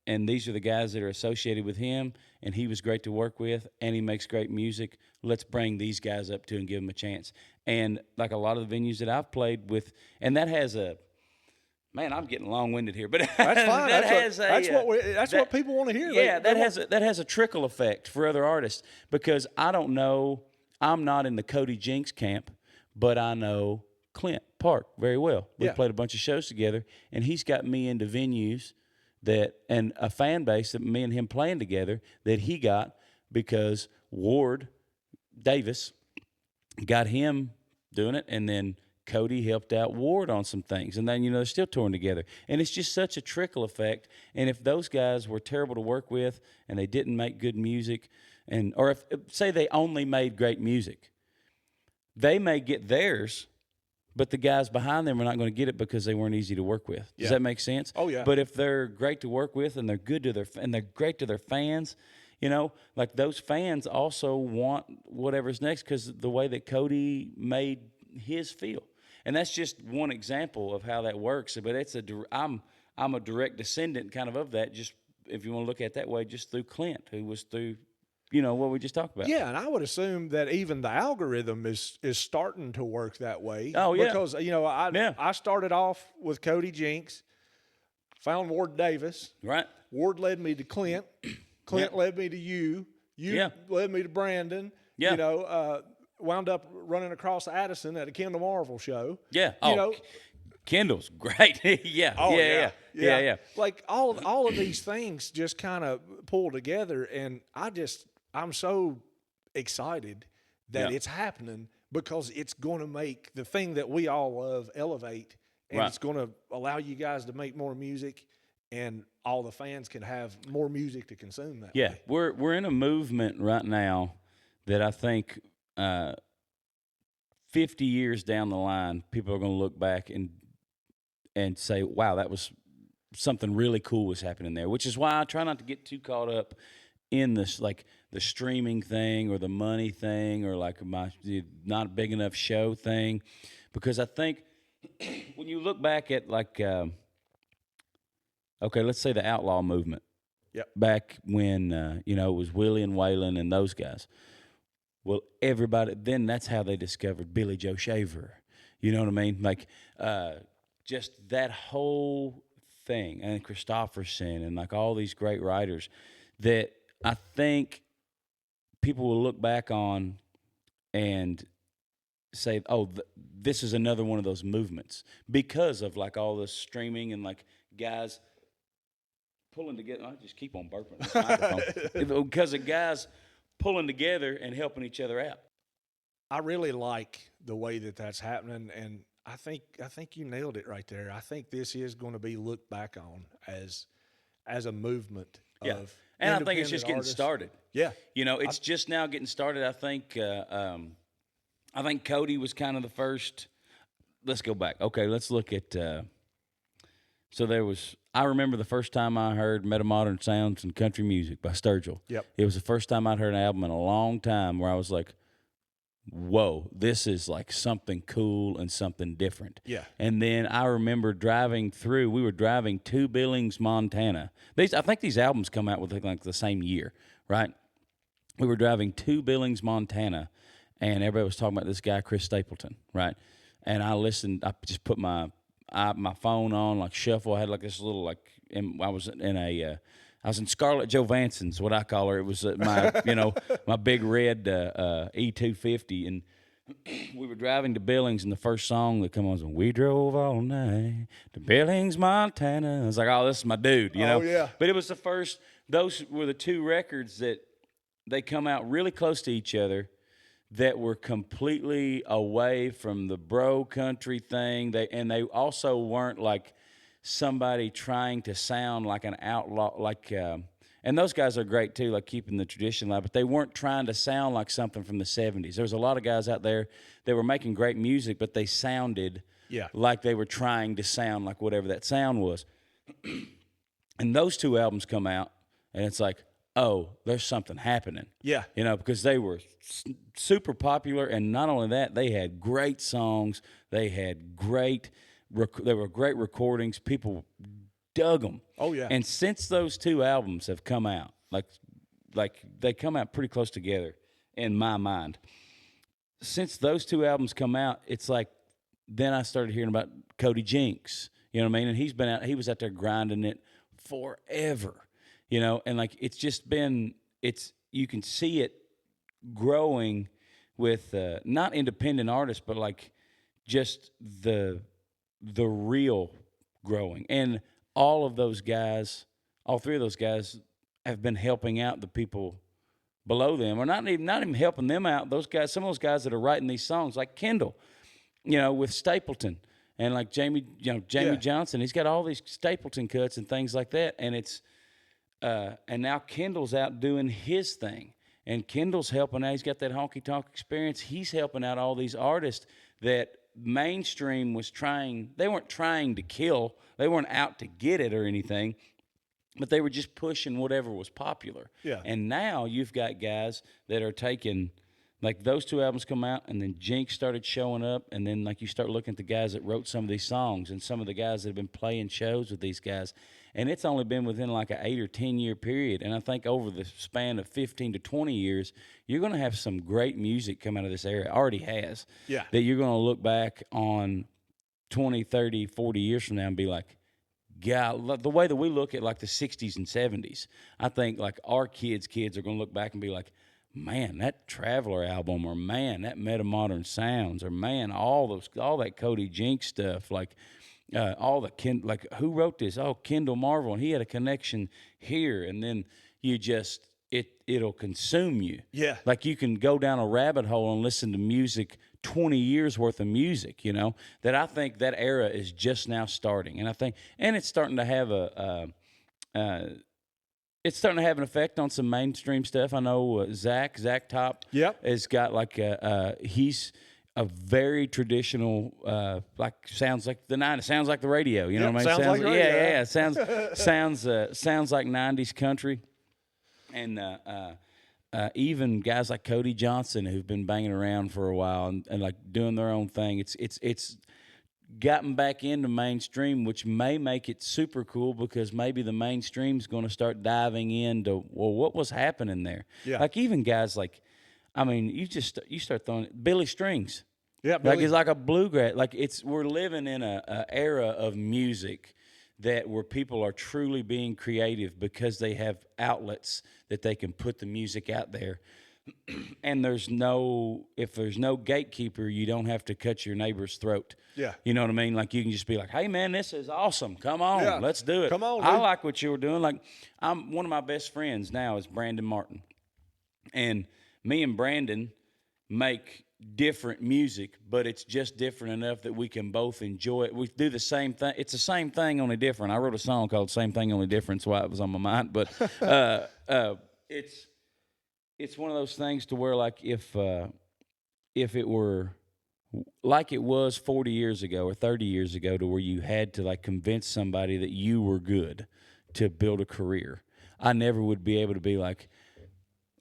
and these are the guys that are associated with him, and he was great to work with, and he makes great music. Let's bring these guys up too and give them a chance. And like a lot of the venues that I've played with, and that has a, man, I'm getting long-winded here, but That's fine. that's what people want to hear. Yeah, that has a trickle effect for other artists, because I don't know, I'm not in the Cody Jinks camp, but I know Clint Park very well. We've played a bunch of shows together, and he's got me into venues and a fan base that me and him playing together that he got because Ward Davis got him doing it, and then Cody helped out Ward on some things, and then they're still touring together, and it's just such a trickle effect. And if those guys were terrible to work with and they didn't make good music, or if say they only made great music, they may get theirs, but the guys behind them are not going to get it because they weren't easy to work with. Does that make sense? Oh yeah. But if they're great to work with and they're good to they're great to their fans, like those fans also want whatever's next because the way that Cody made his feel. And that's just one example of how that works. But I'm a direct descendant kind of that, just if you want to look at it that way, just through Clint, who was through what we just talked about. Yeah, and I would assume that even the algorithm is starting to work that way. Oh, yeah. Because, I started off with Cody Jinks, found Ward Davis. Right. Ward led me to Clint. Clint led me to you. You led me to Brandon. Yeah. Wound up running across Addison at a Kendall Marvel show. Yeah. Kendall's great. Yeah. Oh, yeah. Like all of these things just kind of pull together, and I'm so excited that it's happening, because it's going to make the thing that we all love elevate, and it's going to allow you guys to make more music, and all the fans can have more music to consume that way. We're in a movement right now that I think 50 years down the line, people are going to look back and say, wow, that was something really cool was happening there, which is why I try not to get too caught up in this, like the streaming thing or the money thing or like my not big enough show thing, because I think when you look back at like, let's say the outlaw movement. Yep. Back when, it was Willie and Waylon and those guys. Well, everybody, then that's how they discovered Billy Joe Shaver. You know what I mean? Like, just that whole thing, and Christopherson, and like all these great writers that I think people will look back on, and say, oh, this is another one of those movements because of like all this streaming and like guys pulling together. I just keep on burping this microphone because of guys pulling together and helping each other out. I really like the way that that's happening, and I think you nailed it right there. I think this is going to be looked back on as a movement Yeah. of And I think it's just getting artists. started. Yeah. You know, it's just now getting started. I think Cody was kind of the first. Let's go back. Okay, let's look at. So there was. I remember the first time I heard Metamodern Sounds and Country Music by Sturgill. Yep. It was the first time I'd heard an album in a long time where I was like, whoa, this is like something cool and something different. Yeah. And then I remember we were driving to Billings, Montana. I think these albums come out with like the same year, right? We were driving to Billings, Montana, and everybody was talking about this guy, Chris Stapleton, right? And I listened, I just put my phone on, like shuffle. I had like this little, I was in Scarlett Johansson's, what I call her. It was my, my big red E250, and we were driving to Billings, and the first song that come on was, "We drove all night to Billings, Montana." I was like, "Oh, this is my dude," you know. Yeah. But it was the first. Those were the two records that they come out really close to each other, that were completely away from the bro country thing. They also weren't like somebody trying to sound like an outlaw, and those guys are great too, like keeping the tradition alive, but they weren't trying to sound like something from the 70s. There was a lot of guys out there that were making great music, but they sounded like they were trying to sound like whatever that sound was. And those two albums come out, and it's like, oh, there's something happening. Yeah. Because they were super popular, and not only that, they had great songs. They had they were great recordings. People dug them. Oh, yeah. And since those two albums have come out, like they come out pretty close together in my mind. Since those two albums come out, it's like then I started hearing about Cody Jinks. You know what I mean? And he was out there grinding it forever. And like it's just been, you can see it growing with not independent artists, but like just the real growing. And all of those guys, all three of those guys have been helping out the people below them, or not even helping them out. Those guys, some of those guys that are writing these songs, like Kendall, with Stapleton, and like Jamie Johnson, he's got all these Stapleton cuts and things like that, and it's. And now Kendall's out doing his thing, and Kendall's helping out. He's got that honky tonk experience. He's helping out all these artists that mainstream was trying. They weren't trying to kill. They weren't out to get it or anything, but they were just pushing whatever was popular. Yeah. And now you've got guys that are taking, like those two albums come out, and then Jinx started showing up, and then like you start looking at the guys that wrote some of these songs and some of the guys that have been playing shows with these guys. And it's only been within like an 8 or 10 year period. And I think over the span of 15 to 20 years, you're going to have some great music come out of this era. It already has. Yeah. That you're going to look back on 20, 30, 40 years from now and be like, God, the way that we look at like the 60s and 70s, I think like our kids are going to look back and be like, man, that Traveler album, or man, that Metamodern Sounds, or man, all that Cody Jinks stuff, like who wrote this? Oh, Kendall Marvel, and he had a connection here, and then you just it'll consume you. Yeah. Like you can go down a rabbit hole and listen to music, 20 years worth of music, that I think that era is just now starting. And it's starting to have it's starting to have an effect on some mainstream stuff. I know Zach Top has got like he's a very traditional, sounds like the 90s, sounds like the radio. You know what I mean? Sounds like radio. Yeah. Sounds like 90s country, and even guys like Cody Johnson who've been banging around for a while and like doing their own thing. It's gotten back into mainstream, which may make it super cool because maybe the mainstream's going to start diving into what was happening there. Yeah. Like even guys like, I mean, you start throwing Billy Strings. Yeah, Like it's like a bluegrass. Like we're living in a era of music where people are truly being creative because they have outlets that they can put the music out there. and if there's no gatekeeper, you don't have to cut your neighbor's throat. Yeah. You know what I mean? Like, you can just be like, hey, man, this is awesome. Come on, Yeah. let's do it. Come on, I dude. like what you were doing. Like, one of my best friends now is Brandon Martin. And me and Brandon make different music, but it's just different enough that we can both enjoy it. We do the same thing. It's the same thing, only different. I wrote a song called Same Thing, Only Different, so it was on my mind. But it's one of those things to where, like, if it were like it was 40 years ago or 30 years ago, to where you had to, like, convince somebody that you were good to build a career, I never would be able to be like,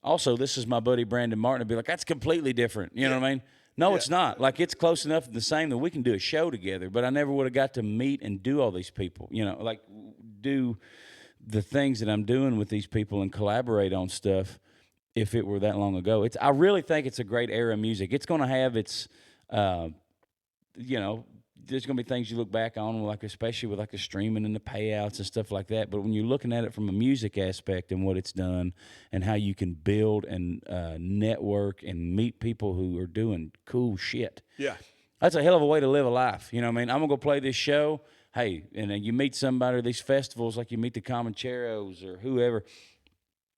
also, this is my buddy Brandon Martin. I'd be like, that's completely different. You know what I mean? No, it's not. Like, it's close enough to the same that we can do a show together, but I never would have got to meet and do all these people, like do the things that I'm doing with these people and collaborate on stuff if it were that long ago. I really think it's a great era of music. It's going to have its, there's going to be things you look back on, like, especially with, like, the streaming and the payouts and stuff like that. But when you're looking at it from a music aspect and what it's done and how you can build and network and meet people who are doing cool shit. Yeah. That's a hell of a way to live a life. You know what I mean? I'm going to go play this show. Hey, and then you meet somebody at these festivals, like you meet the Comancheros or whoever.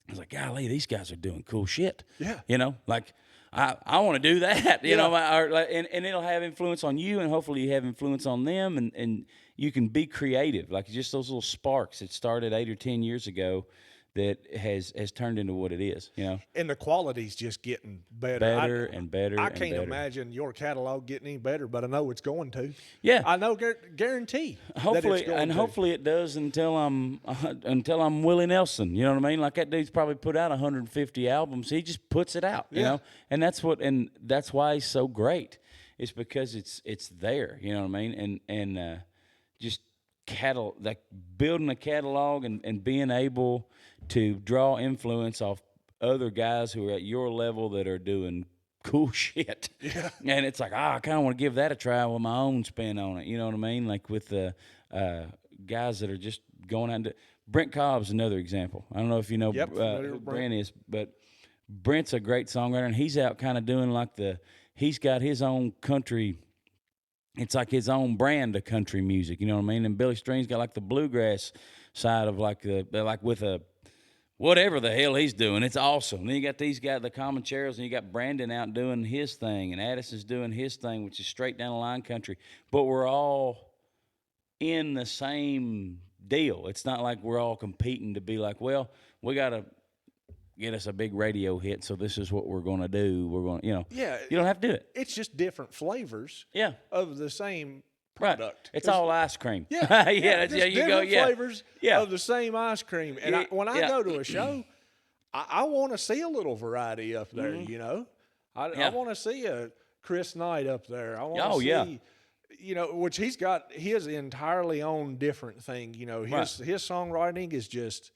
I was like, golly, these guys are doing cool shit. Yeah. Like, I want to do that, Yeah. and it'll have influence on you, and hopefully you have influence on them, and you can be creative. Like, just those little sparks that started 8 or 10 years ago that has turned into what it is, And the quality's just getting better. Better and better. I and can't better. imagine your catalog getting any better, but I know it's going to. Yeah. I know, guarantee. Hopefully, that it's going to. It does until I'm Willie Nelson. You know what I mean? Like, that dude's probably put out 150 albums. He just puts it out, you know. And that's why he's so great. It's because it's there. You know what I mean? And just like building a catalog and being able to draw influence off other guys who are at your level that are doing cool shit. Yeah. And it's like, I kind of want to give that a try with my own spin on it. You know what I mean? Like, with the guys that are just going out. Brent Cobb's another example. I don't know if you know who Brent is, but Brent's a great songwriter, and he's out kind of doing like he's got his own country. It's like his own brand of country music. You know what I mean? And Billy String's got like the bluegrass side of like with a whatever the hell he's doing. It's awesome. Then you got these guys, the Comancheros, and you got Brandon out doing his thing, and Addison's doing his thing, which is straight down the line country. But we're all in the same deal. It's not like we're all competing to be like, well, we got to get us a big radio hit, so this is what we're going to do. We're going to, Yeah. You don't have to do it. It's just different flavors. Yeah. Of the same Right. product. It's all ice cream. Yeah. yeah. Just You go. different Yeah. flavors Yeah. of the same ice cream. And when I go to a show, I want to see a little variety up there. I want to see a Chris Knight up there. I want to see. Which he's got his entirely own different thing. His songwriting is just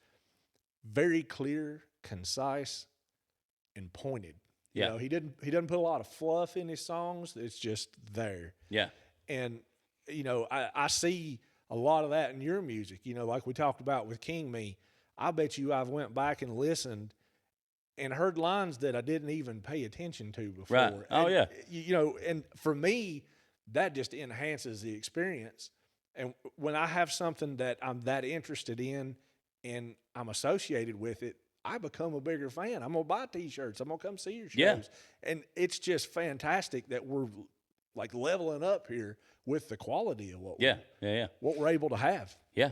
very clear, concise, and pointed. Yeah. He doesn't put a lot of fluff in his songs. It's just there. Yeah. And I see a lot of that in your music. Like we talked about with King Me. I bet you I've went back and listened and heard lines that I didn't even pay attention to before. Right. Oh, and, yeah. And for me, that just enhances the experience. And when I have something that I'm that interested in and I'm associated with it, I become a bigger fan. I'm going to buy T-shirts. I'm going to come see your shows. Yeah. And it's just fantastic that we're like leveling up here with the quality of what what we're able to have. Yeah.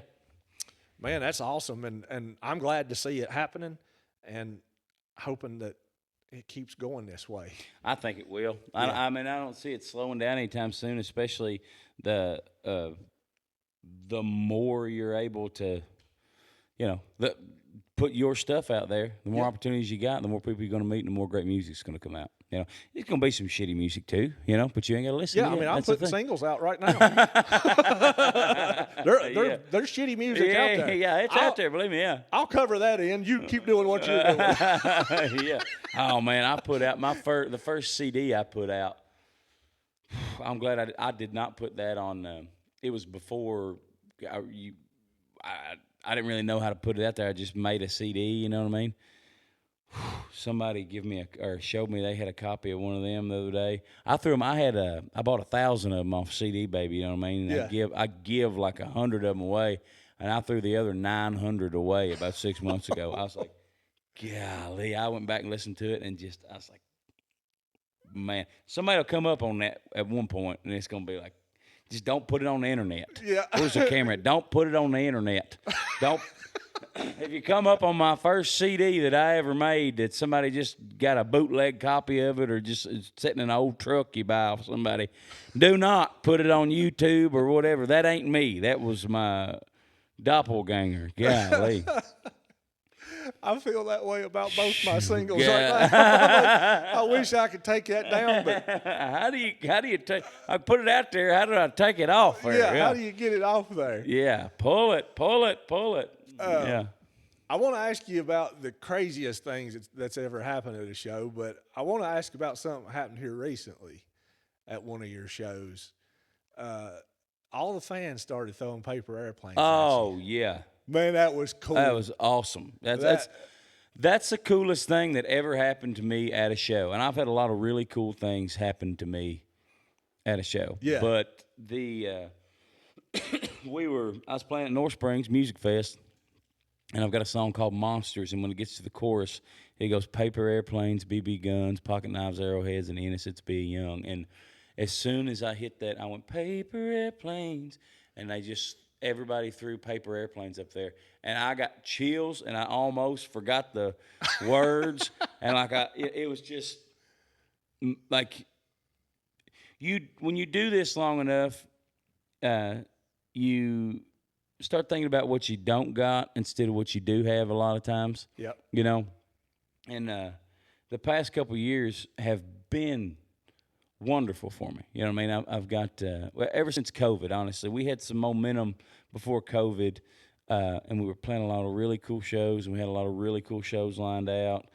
Man, that's awesome. And I'm glad to see it happening and hoping that it keeps going this way. I think it will. Yeah. I mean, I don't see it slowing down anytime soon, especially the more you're able to, put your stuff out there, the more opportunities you got, the more people you're going to meet, and the more great music's going to come out. It's going to be some shitty music too, but you ain't got to listen to it. Yeah, I mean, I'm That's the putting thing. singles out right now. There's shitty music out there. Yeah, it's out there, believe me, yeah. I'll cover that in. You keep doing what you're doing. Yeah. Oh, man, I put out the first CD I put out. I'm glad I did not put that on. It was before I didn't really know how to put it out there. I just made a CD, you know what I mean? somebody showed me they had a copy of one of them the other day. I threw them. I bought 1,000 of them off CD Baby. You know what I mean? And Yeah. I give like 100 of them away, and I threw the other 900 away about 6 months ago. I was like, golly! I went back and listened to it, and I was like, man, somebody will come up on that at one point, and it's gonna be like, just don't put it on the internet. Yeah. Where's the camera? Don't put it on the internet. Don't. If you come up on my first CD that I ever made that somebody just got a bootleg copy of it or just is sitting in an old truck you buy off somebody, do not put it on YouTube or whatever. That ain't me. That was my doppelganger. Golly. I feel that way about both my singles Yeah. right now. I wish I could take that down, but How do you take? I put it out there. How do I take it off there? yeah, how do you get it off there? Yeah, pull it. Yeah. I want to ask you about the craziest things that's ever happened at a show, but I want to ask about something that happened here recently at one of your shows. All the fans started throwing paper airplanes. Oh yeah. Man, that was cool. That was awesome. That's the coolest thing that ever happened to me at a show. And I've had a lot of really cool things happen to me at a show. Yeah. But I was playing at North Springs Music Fest, and I've got a song called Monsters, and when it gets to the chorus, it goes paper airplanes, BB guns, pocket knives, arrowheads, and innocents be young. And as soon as I hit that, I went, paper airplanes, and everybody threw paper airplanes up there, and I got chills, and I almost forgot the words, and it was just like when you do this long enough, you start thinking about what you don't got instead of what you do have a lot of times. Yep. You know, and the past couple of years have been wonderful for me. You know what I mean? I've got ever since COVID, honestly, we had some momentum before COVID, and we were playing a lot of really cool shows, and we had a lot of really cool shows lined out,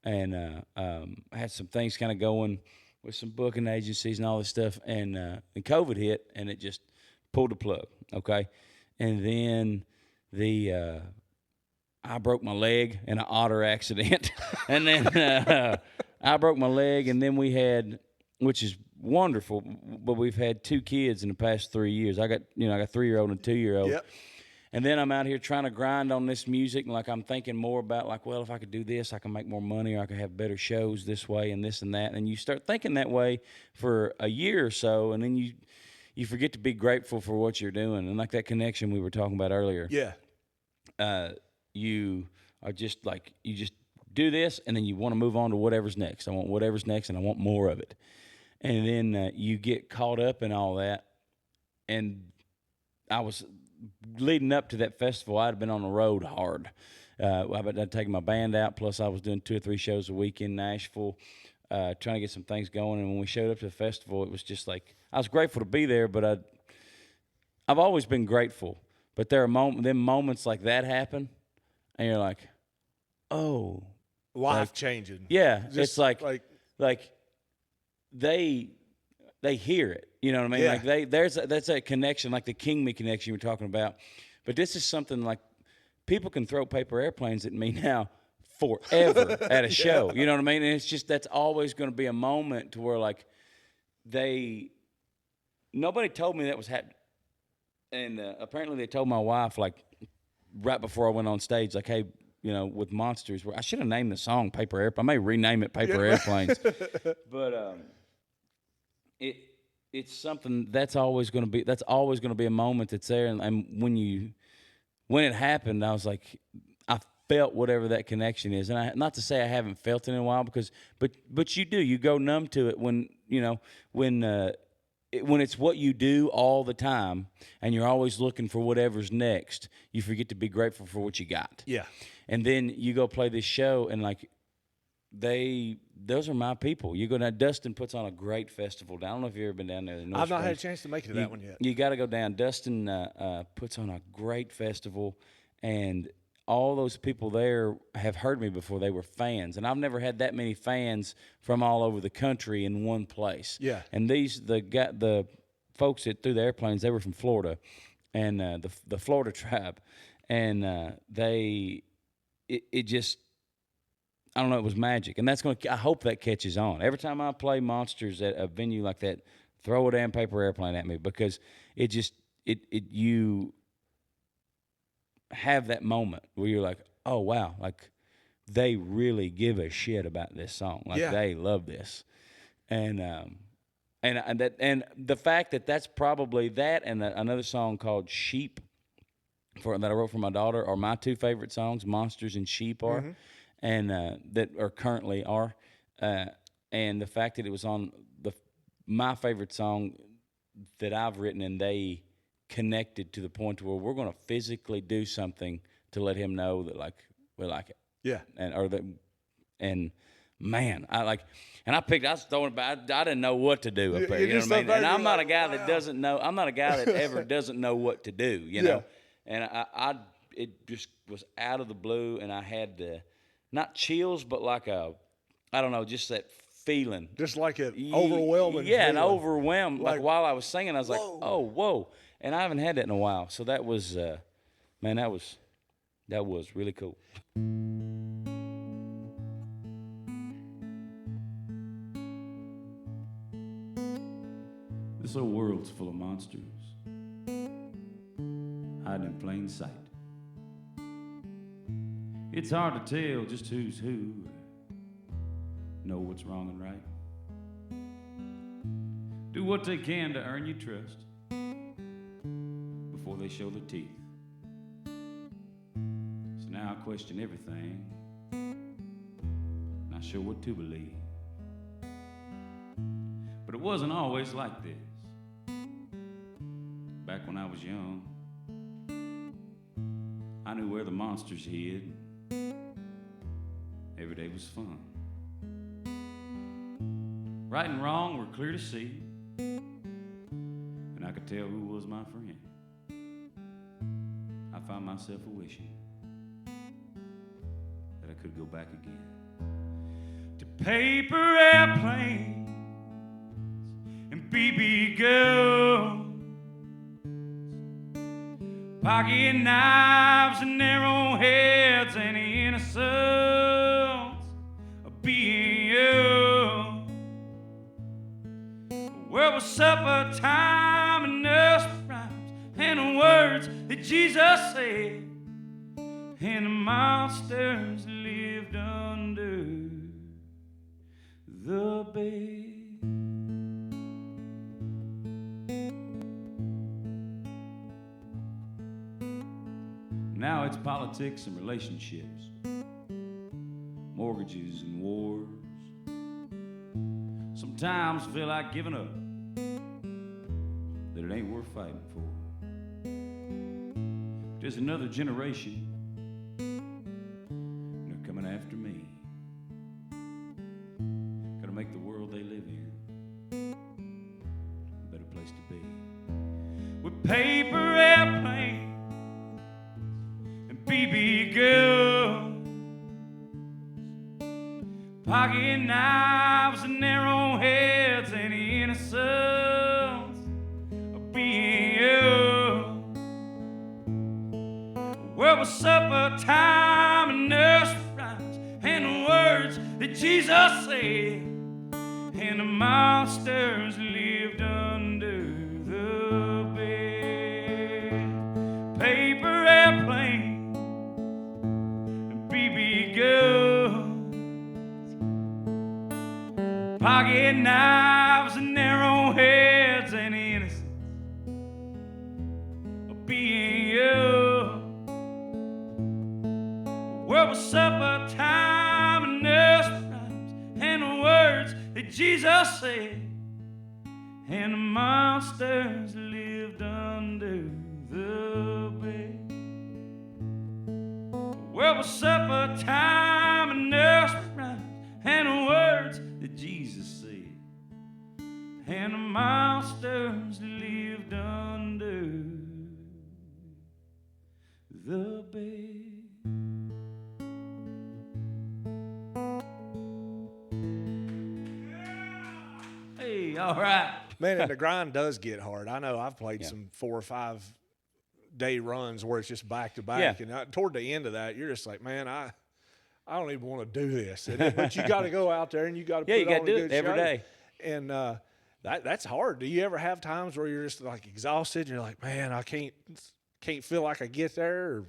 and I had some things kind of going with some booking agencies and all this stuff, and COVID hit, and it just pulled the plug. Okay, and then I broke my leg in an otter accident, and then I broke my leg, and then we had, which is wonderful, but we've had 2 kids in the past 3 years. I got a 3-year-old and a 2-year-old. Yep. And then I'm out here trying to grind on this music, and I'm thinking more about well, if I could do this, I can make more money, or I could have better shows this way and this and that. And you start thinking that way for a year or so, and then you forget to be grateful for what you're doing. And like that connection we were talking about earlier. Yeah. You are just you just do this, and then you want to move on to whatever's next. I want whatever's next, and I want more of it. And then you get caught up in all that. And I was leading up to that festival, I'd been on the road hard. I'd taken my band out, plus I was doing 2 or 3 shows a week in Nashville, trying to get some things going. And when we showed up to the festival, it was just I was grateful to be there, but I've always been grateful. But there are moments like that happen, and you're like, oh. Life changing. Yeah, Just it's like they hear it. You know what I mean? Yeah. That's a connection, like the King Me connection you were talking about. But this is something like people can throw paper airplanes at me now forever at a show. You know what I mean? And it's just that's always going to be a moment to where nobody told me that was happening. And apparently they told my wife right before I went on stage, hey, with Monsters, I should have named the song Paper Airplane. I may rename it Paper Airplanes. But it's something that's always going to be a moment that's there. And when it happened, I was like, I felt whatever that connection is. And not to say I haven't felt it in a while, but you do. You go numb to it when it's what you do all the time, and you're always looking for whatever's next. You forget to be grateful for what you got. Yeah. And then you go play this show, and those are my people. You go down. Dustin puts on a great festival. I don't know if you've ever been down there. I've not had a chance to make it to that one yet. You got to go down. Dustin puts on a great festival, and all those people there have heard me before. They were fans, and I've never had that many fans from all over the country in one place. Yeah. And the folks that threw the airplanes, they were from Florida, and the Florida tribe, and I don't know, it was magic. And I hope that catches on. Every time I play Monsters at a venue like that, throw a damn paper airplane at me, because you have that moment where you're like, oh wow, like they really give a shit about this song. Like they love this. And the fact that that's probably that and another song called Sheep that I wrote for my daughter are my two favorite songs. Monsters and Sheep are, and that are currently are, and the fact that it was on my favorite song that I've written, and they connected to the point where we're going to physically do something to let him know that like we like it. Yeah, and man, I was throwing back. I didn't know what to do up there. You know what I mean? And I'm not a guy that doesn't know. I'm not a guy that ever doesn't know what to do. You know, and it just was out of the blue, and I had not chills, but like I don't know, just that feeling. Just like an overwhelming. Yeah, feeling. an overwhelmed. Like while I was singing, I was like, oh, whoa, and I haven't had that in a while. So that was, man, that was really cool. This old world's full of monsters, hiding in plain sight. It's hard to tell just who's who, know what's wrong and right. Do what they can to earn your trust before they show their teeth. So now I question everything, not sure what to believe. But it wasn't always like this. Back when I was young, I knew where the monsters hid. Every day was fun. Right and wrong were clear to see, and I could tell who was my friend. I found myself wishing that I could go back again to paper airplanes and BB guns, pocket knives and arrowheads, and the innocence of being young. Where was supper time and nursery rhymes and the words that Jesus said, and the monsters lived under the bed. Now it's politics and relationships, mortgages and wars. Sometimes feel like giving up, that it ain't worth fighting for. There's another generation, and they're coming after me. Gotta make the world they live in a better place to be. With paper airplanes and BB guns, pocket knives and arrowheads, and the innocence of being young. Where was supper time and nursery rhymes and the words that Jesus said, and the monsters lived under the bed? Paper airplanes and BB guns, pocket knives and arrowheads, and the innocence of being young. Where was supper time and nursery rhymes and the words that Jesus said, and the monsters lived under the bed? Where was supper time and nursery rhymes and the words that Jesus said, and the monsters lived under the bed? Hey, all right. Man, and the grind does get hard. I know I've played some 4 or 5 day runs where it's just back to back, and toward the end of that, you're just like, man, I don't even want to do this. But you got to go out there and you got to Yeah, put you got on to a do good it every show. day. And that's hard. Do you ever have times where you're just like exhausted and you're like, man, I can't feel like I get there? Or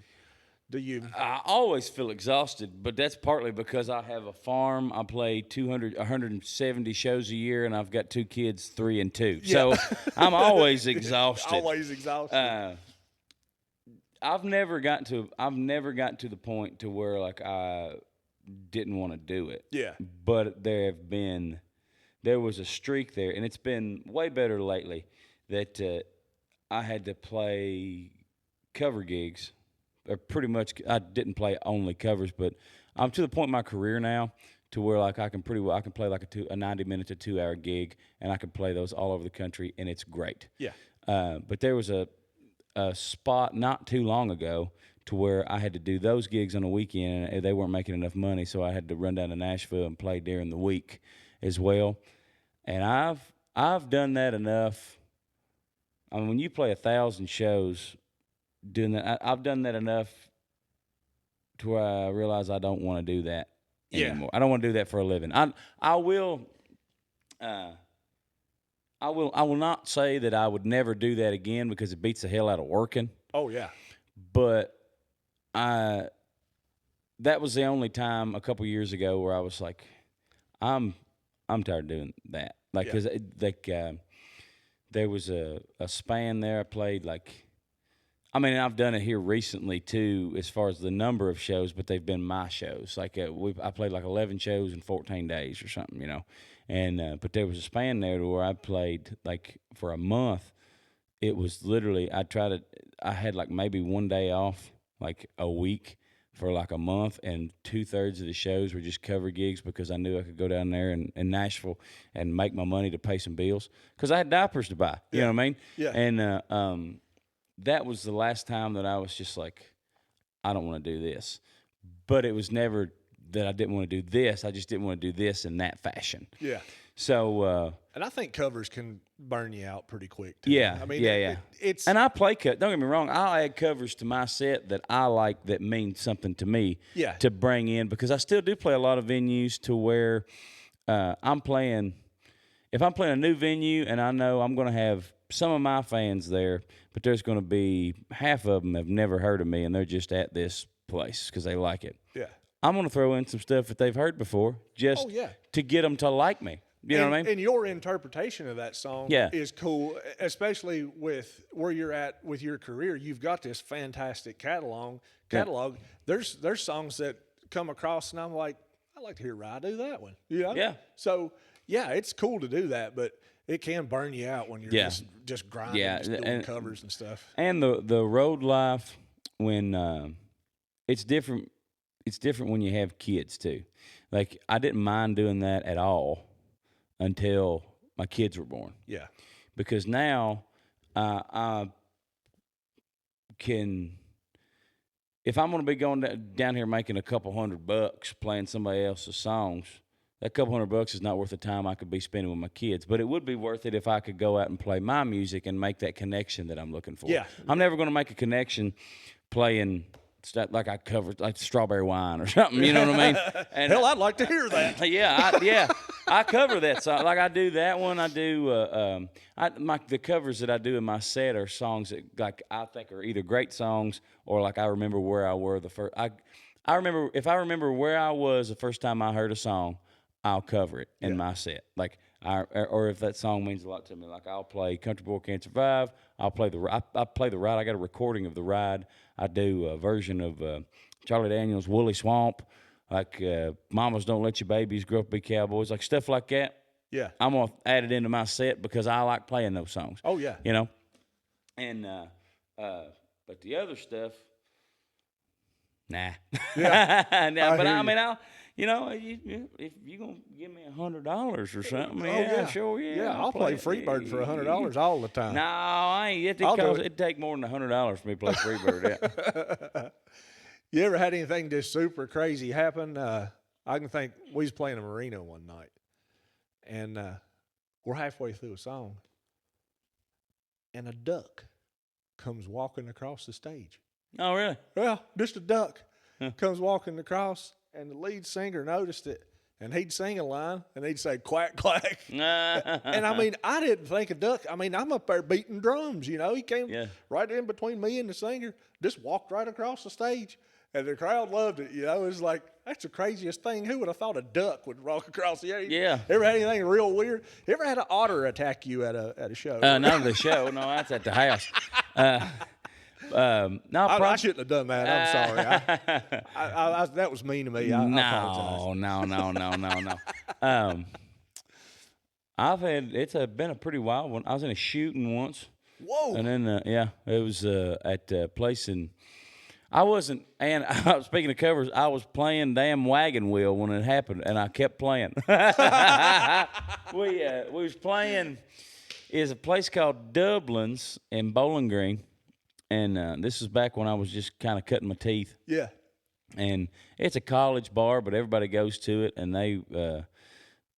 do you? I always feel exhausted, but that's partly because I have a farm. I play 170 shows a year, and I've got 2 kids, 3 and 2. Yeah. So I'm always exhausted. Always exhausted. I've never gotten to the point to where like I didn't want to do it. Yeah. But there was a streak there, and it's been way better lately that I had to play cover gigs. Or pretty much, I didn't play only covers, but I'm to the point in my career now to where like I can play like a 90-minute to 2-hour gig, and I can play those all over the country, and it's great. Yeah. But there was a spot not too long ago to where I had to do those gigs on a weekend, and they weren't making enough money, so I had to run down to Nashville and play during the week as well. And I've done that enough. I mean, when you play 1,000 shows, doing that, I've done that enough to where I realize I don't want to do that anymore. I don't want to do that for a living. I will not say that I would never do that again because it beats the hell out of working. Oh yeah. But that was the only time a couple years ago where I was like, I'm tired of doing that. Like, because there was a span there. I played like, I mean, I've done it here recently too, as far as the number of shows, but they've been my shows. Like I played like 11 shows in 14 days or something, you know. And but there was a span there to where I played like for a month. It was literally I had like maybe one day off like a week for like a month, and 2/3 of the shows were just cover gigs because I knew I could go down there in Nashville and make my money to pay some bills because I had diapers to buy. You know what I mean? Yeah. And that was the last time that I was just like, I don't want to do this. But it was never that I didn't want to do this. I just didn't want to do this in that fashion. Yeah. So and I think covers can burn you out pretty quick too. yeah, I mean, it's and I play cut. Don't get me wrong. I'll add covers to my set that I like that mean something to me. Yeah. To bring in, because I still do play a lot of venues to where I'm playing. If I'm playing a new venue and I know I'm going to have some of my fans there, but there's going to be half of them have never heard of me and they're just at this place because they like it. Yeah. I'm going to throw in some stuff that they've heard before just to get them to like me. You know what I mean? And your interpretation of that song is cool, especially with where you're at with your career. You've got this fantastic catalog. Yeah. There's songs that come across, and I'm like, I'd like to hear Rye do that one. You know? Yeah. So, yeah, it's cool to do that, but it can burn you out when you're just grinding, just doing covers and stuff. And the road life, when it's different. It's different when you have kids too. Like, I didn't mind doing that at all until my kids were born. Yeah. Because now I can, if I'm going to be going down here making a couple $100 playing somebody else's songs, that couple $100 is not worth the time I could be spending with my kids. But it would be worth it if I could go out and play my music and make that connection that I'm looking for. Yeah. I'm never going to make a connection playing like I covered like Strawberry Wine or something, you know what I mean? And Hell, I'd like to hear that. I cover that song. Like I do that one. I do the covers that I do in my set are songs that like I think are either great songs or like I remember where I were the first. I remember if I remember where I was the first time I heard a song, I'll cover it in my set. Like or if that song means a lot to me, like I'll play Country Boy Can't Survive. I'll play I play the Ride. I got a recording of the Ride. I do a version of Charlie Daniels' Woolly Swamp, like Mamas Don't Let Your Babies Grow Up to Be Cowboys, like stuff like that. Yeah. I'm going to add it into my set because I like playing those songs. Oh, yeah. You know? And, but the other stuff, nah. Yeah. But I mean, I'll, you know, if you're going to give me $100 or something, sure, Yeah, I'll play Freebird for $100 all the time. No, I ain't. It'd take more than $100 for me to play Freebird. Yeah. You ever had anything just super crazy happen? I can think we was playing a marina one night, and we're halfway through a song, and a duck comes walking across the stage. Oh, really? Well, just a duck comes walking across. and the lead singer noticed it, and he'd sing a line, and he'd say, quack, quack. And I mean, I didn't think a duck. I mean, I'm up there beating drums, you know. He came right in between me and the singer, just walked right across the stage, and the crowd loved it, you know. It was like, that's the craziest thing. Who would have thought a duck would walk across the air? Yeah. Ever had anything real weird? Ever had an otter attack you at a show? Not at the show. No, that's at the house. No, I shouldn't have done that. I'm sorry. That was mean to me. I apologize. No. It's been a pretty wild one. I was in a shooting once. Whoa. And then, it was at a place in. I wasn't, and speaking of covers, I was playing damn Wagon Wheel when it happened, and I kept playing. We was playing, is a place called Dublin's in Bowling Green, and this is back when I was just kind of cutting my teeth. Yeah. And it's a college bar, but everybody goes to it, and they,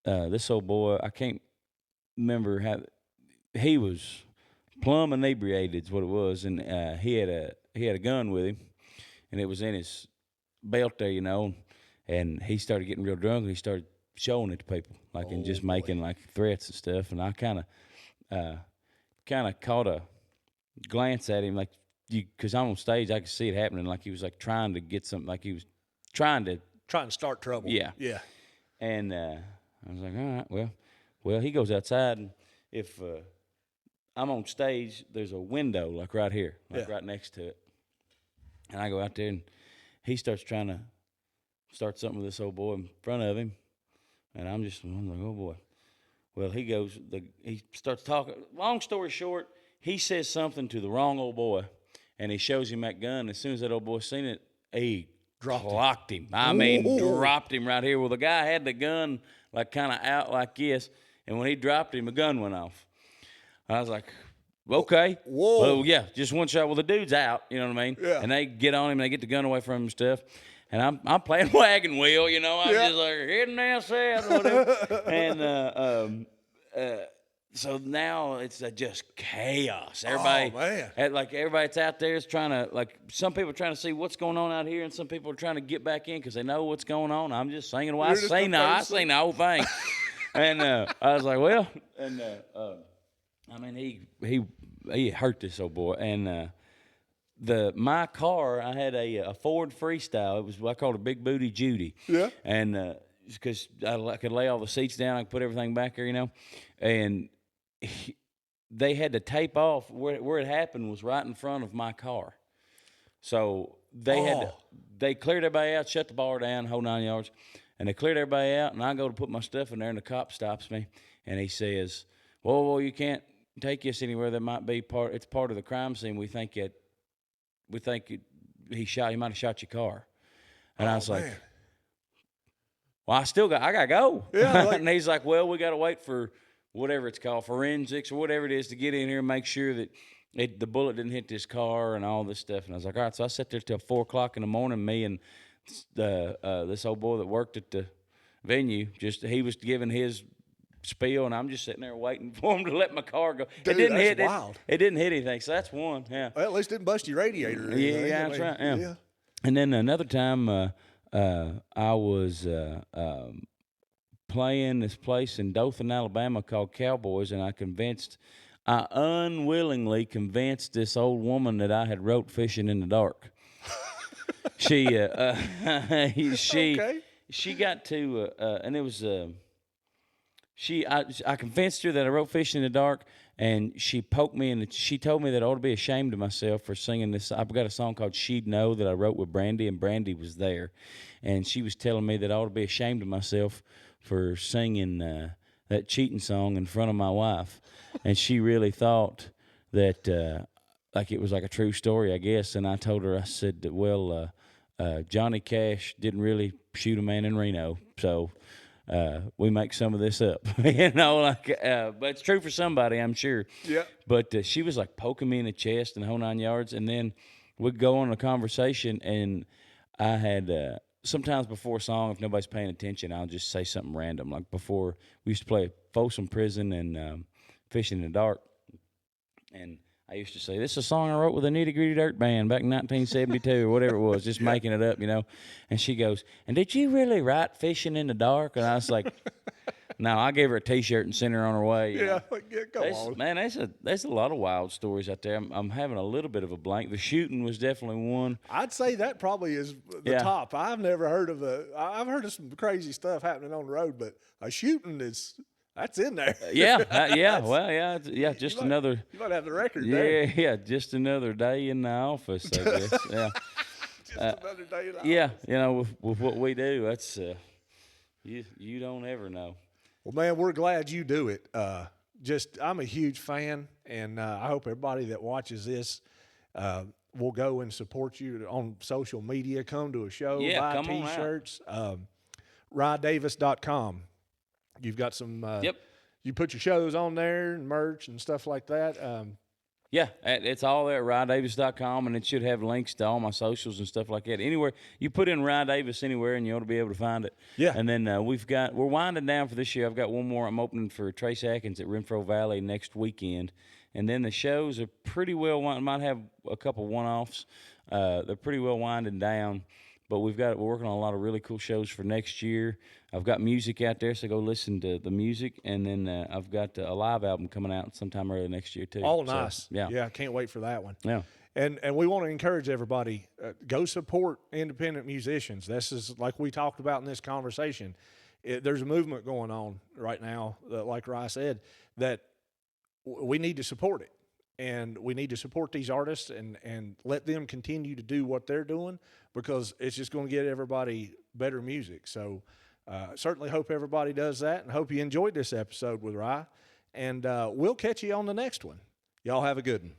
this old boy, I can't remember how, he was plumb inebriated is what it was, and he had a gun with him. And it was in his belt there, you know, and he started getting real drunk, and he started showing it to people, like, and just making, like, threats and stuff. And I kind of caught a glance at him, like, because I'm on stage, I could see it happening, like he was, like, trying to get something, like he was trying to start trouble. Yeah. Yeah. And I was like, all right, well, he goes outside, and if I'm on stage, there's a window, like, right here, like, right next to it. And I go out there, and he starts trying to start something with this old boy in front of him. And I'm like, oh, boy. Well, he starts talking. Long story short, he says something to the wrong old boy, and he shows him that gun. As soon as that old boy seen it, he clocked him. I mean, dropped him right here. Well, the guy had the gun, like, kind of out like this, and when he dropped him, the gun went off. I was like, okay. Whoa. Well, yeah, just one shot. Well, the dude's out, you know what I mean? Yeah. And they get on him, and they get the gun away from him and stuff. And I'm playing Wagon Wheel, you know. I'm just like, hitting that south, whatever. And so now it's just chaos. Everybody, everybody's out there is trying to, like, some people are trying to see what's going on out here, and some people are trying to get back in because they know what's going on. I'm just singing. Well, I sing the whole thing. And I was like, well, and I mean, he hurt this old boy, and my car, I had a Ford Freestyle. It was what I called a Big Booty Judy. Yeah. And because I could lay all the seats down, I could put everything back there, you know. And they had to tape off where it happened was right in front of my car. So they cleared everybody out, shut the bar down, whole 9 yards, and they cleared everybody out. And I go to put my stuff in there, and the cop stops me, and he says, "Whoa, you can't take us anywhere that might be it's part of the crime scene. We think he might have shot your car." And I was like, man. well, I gotta go. Yeah, like, and he's like, well, we gotta wait for whatever it's called, forensics or whatever it is, to get in here and make sure that the bullet didn't hit this car and all this stuff. And I was like, all right. So I sat there till 4 o'clock in the morning, me and this old boy that worked at the venue, he was giving his spiel, and I'm just sitting there waiting for him to let my car go. Dude, that's wild. It didn't hit anything, so that's one. Yeah. Well, at least it didn't bust your radiator. Or anything. Yeah, that's right. Yeah. And then another time, I was playing this place in Dothan, Alabama called Cowboys, and I unwillingly convinced this old woman that I had wrote Fishing in the Dark. She got to, and it was. I convinced her that I wrote Fishing in the Dark, and she poked me, and she told me that I ought to be ashamed of myself for singing this. I've got a song called She'd Know that I wrote with Brandy, and Brandy was there. And she was telling me that I ought to be ashamed of myself for singing that cheating song in front of my wife. And she really thought that like it was like a true story, I guess. And I told her, I said, well, Johnny Cash didn't really shoot a man in Reno, so we make some of this up, you know, but it's true for somebody, I'm sure. Yeah. But she was like poking me in the chest and the whole 9 yards, and then we'd go on a conversation, and I had sometimes before a song, if nobody's paying attention, I'll just say something random. Like before, we used to play Folsom Prison and Fishing in the Dark, and I used to say, this is a song I wrote with a Nitty Gritty Dirt Band back in 1972 or whatever it was, just making it up, you know. And she goes, and did you really write Fishing in the Dark? And I was like, no, I gave her a T-shirt and sent her on her way. You know. Come on. Man, there's a lot of wild stories out there. I'm having a little bit of a blank. The shooting was definitely one. I'd say that probably is the top. I've never heard of I've heard of some crazy stuff happening on the road, but a shooting that's in there. Just another. You might have the record there. Yeah, just another day in the office, I guess. Yeah. Just another day in the Yeah, office. you know, with what we do, that's you don't ever know. Well, man, we're glad you do it. I'm a huge fan, and I hope everybody that watches this will go and support you on social media. Come to a show, buy come on out. T-shirts. RyeDavis.com. You've got some. You put your shows on there and merch and stuff like that. Yeah, it's all there at RyeDavis.com, and it should have links to all my socials and stuff like that. Anywhere you put in Rye Davis anywhere, and you ought to be able to find it. Yeah. And then we're winding down for this year. I've got one more. I'm opening for Trace Atkins at Renfro Valley next weekend, and then the shows are pretty well. Might have a couple one-offs. They're pretty well winding down. But we're working on a lot of really cool shows for next year. I've got music out there, so go listen to the music. And then I've got a live album coming out sometime early next year, too. Oh, nice. So, Yeah, can't wait for that one. Yeah. And we want to encourage everybody, go support independent musicians. This is, like we talked about in this conversation, there's a movement going on right now, like Rye said, that we need to support it. And we need to support these artists and let them continue to do what they're doing, because it's just going to get everybody better music. So certainly hope everybody does that, and hope you enjoyed this episode with Rye. And we'll catch you on the next one. Y'all have a good one.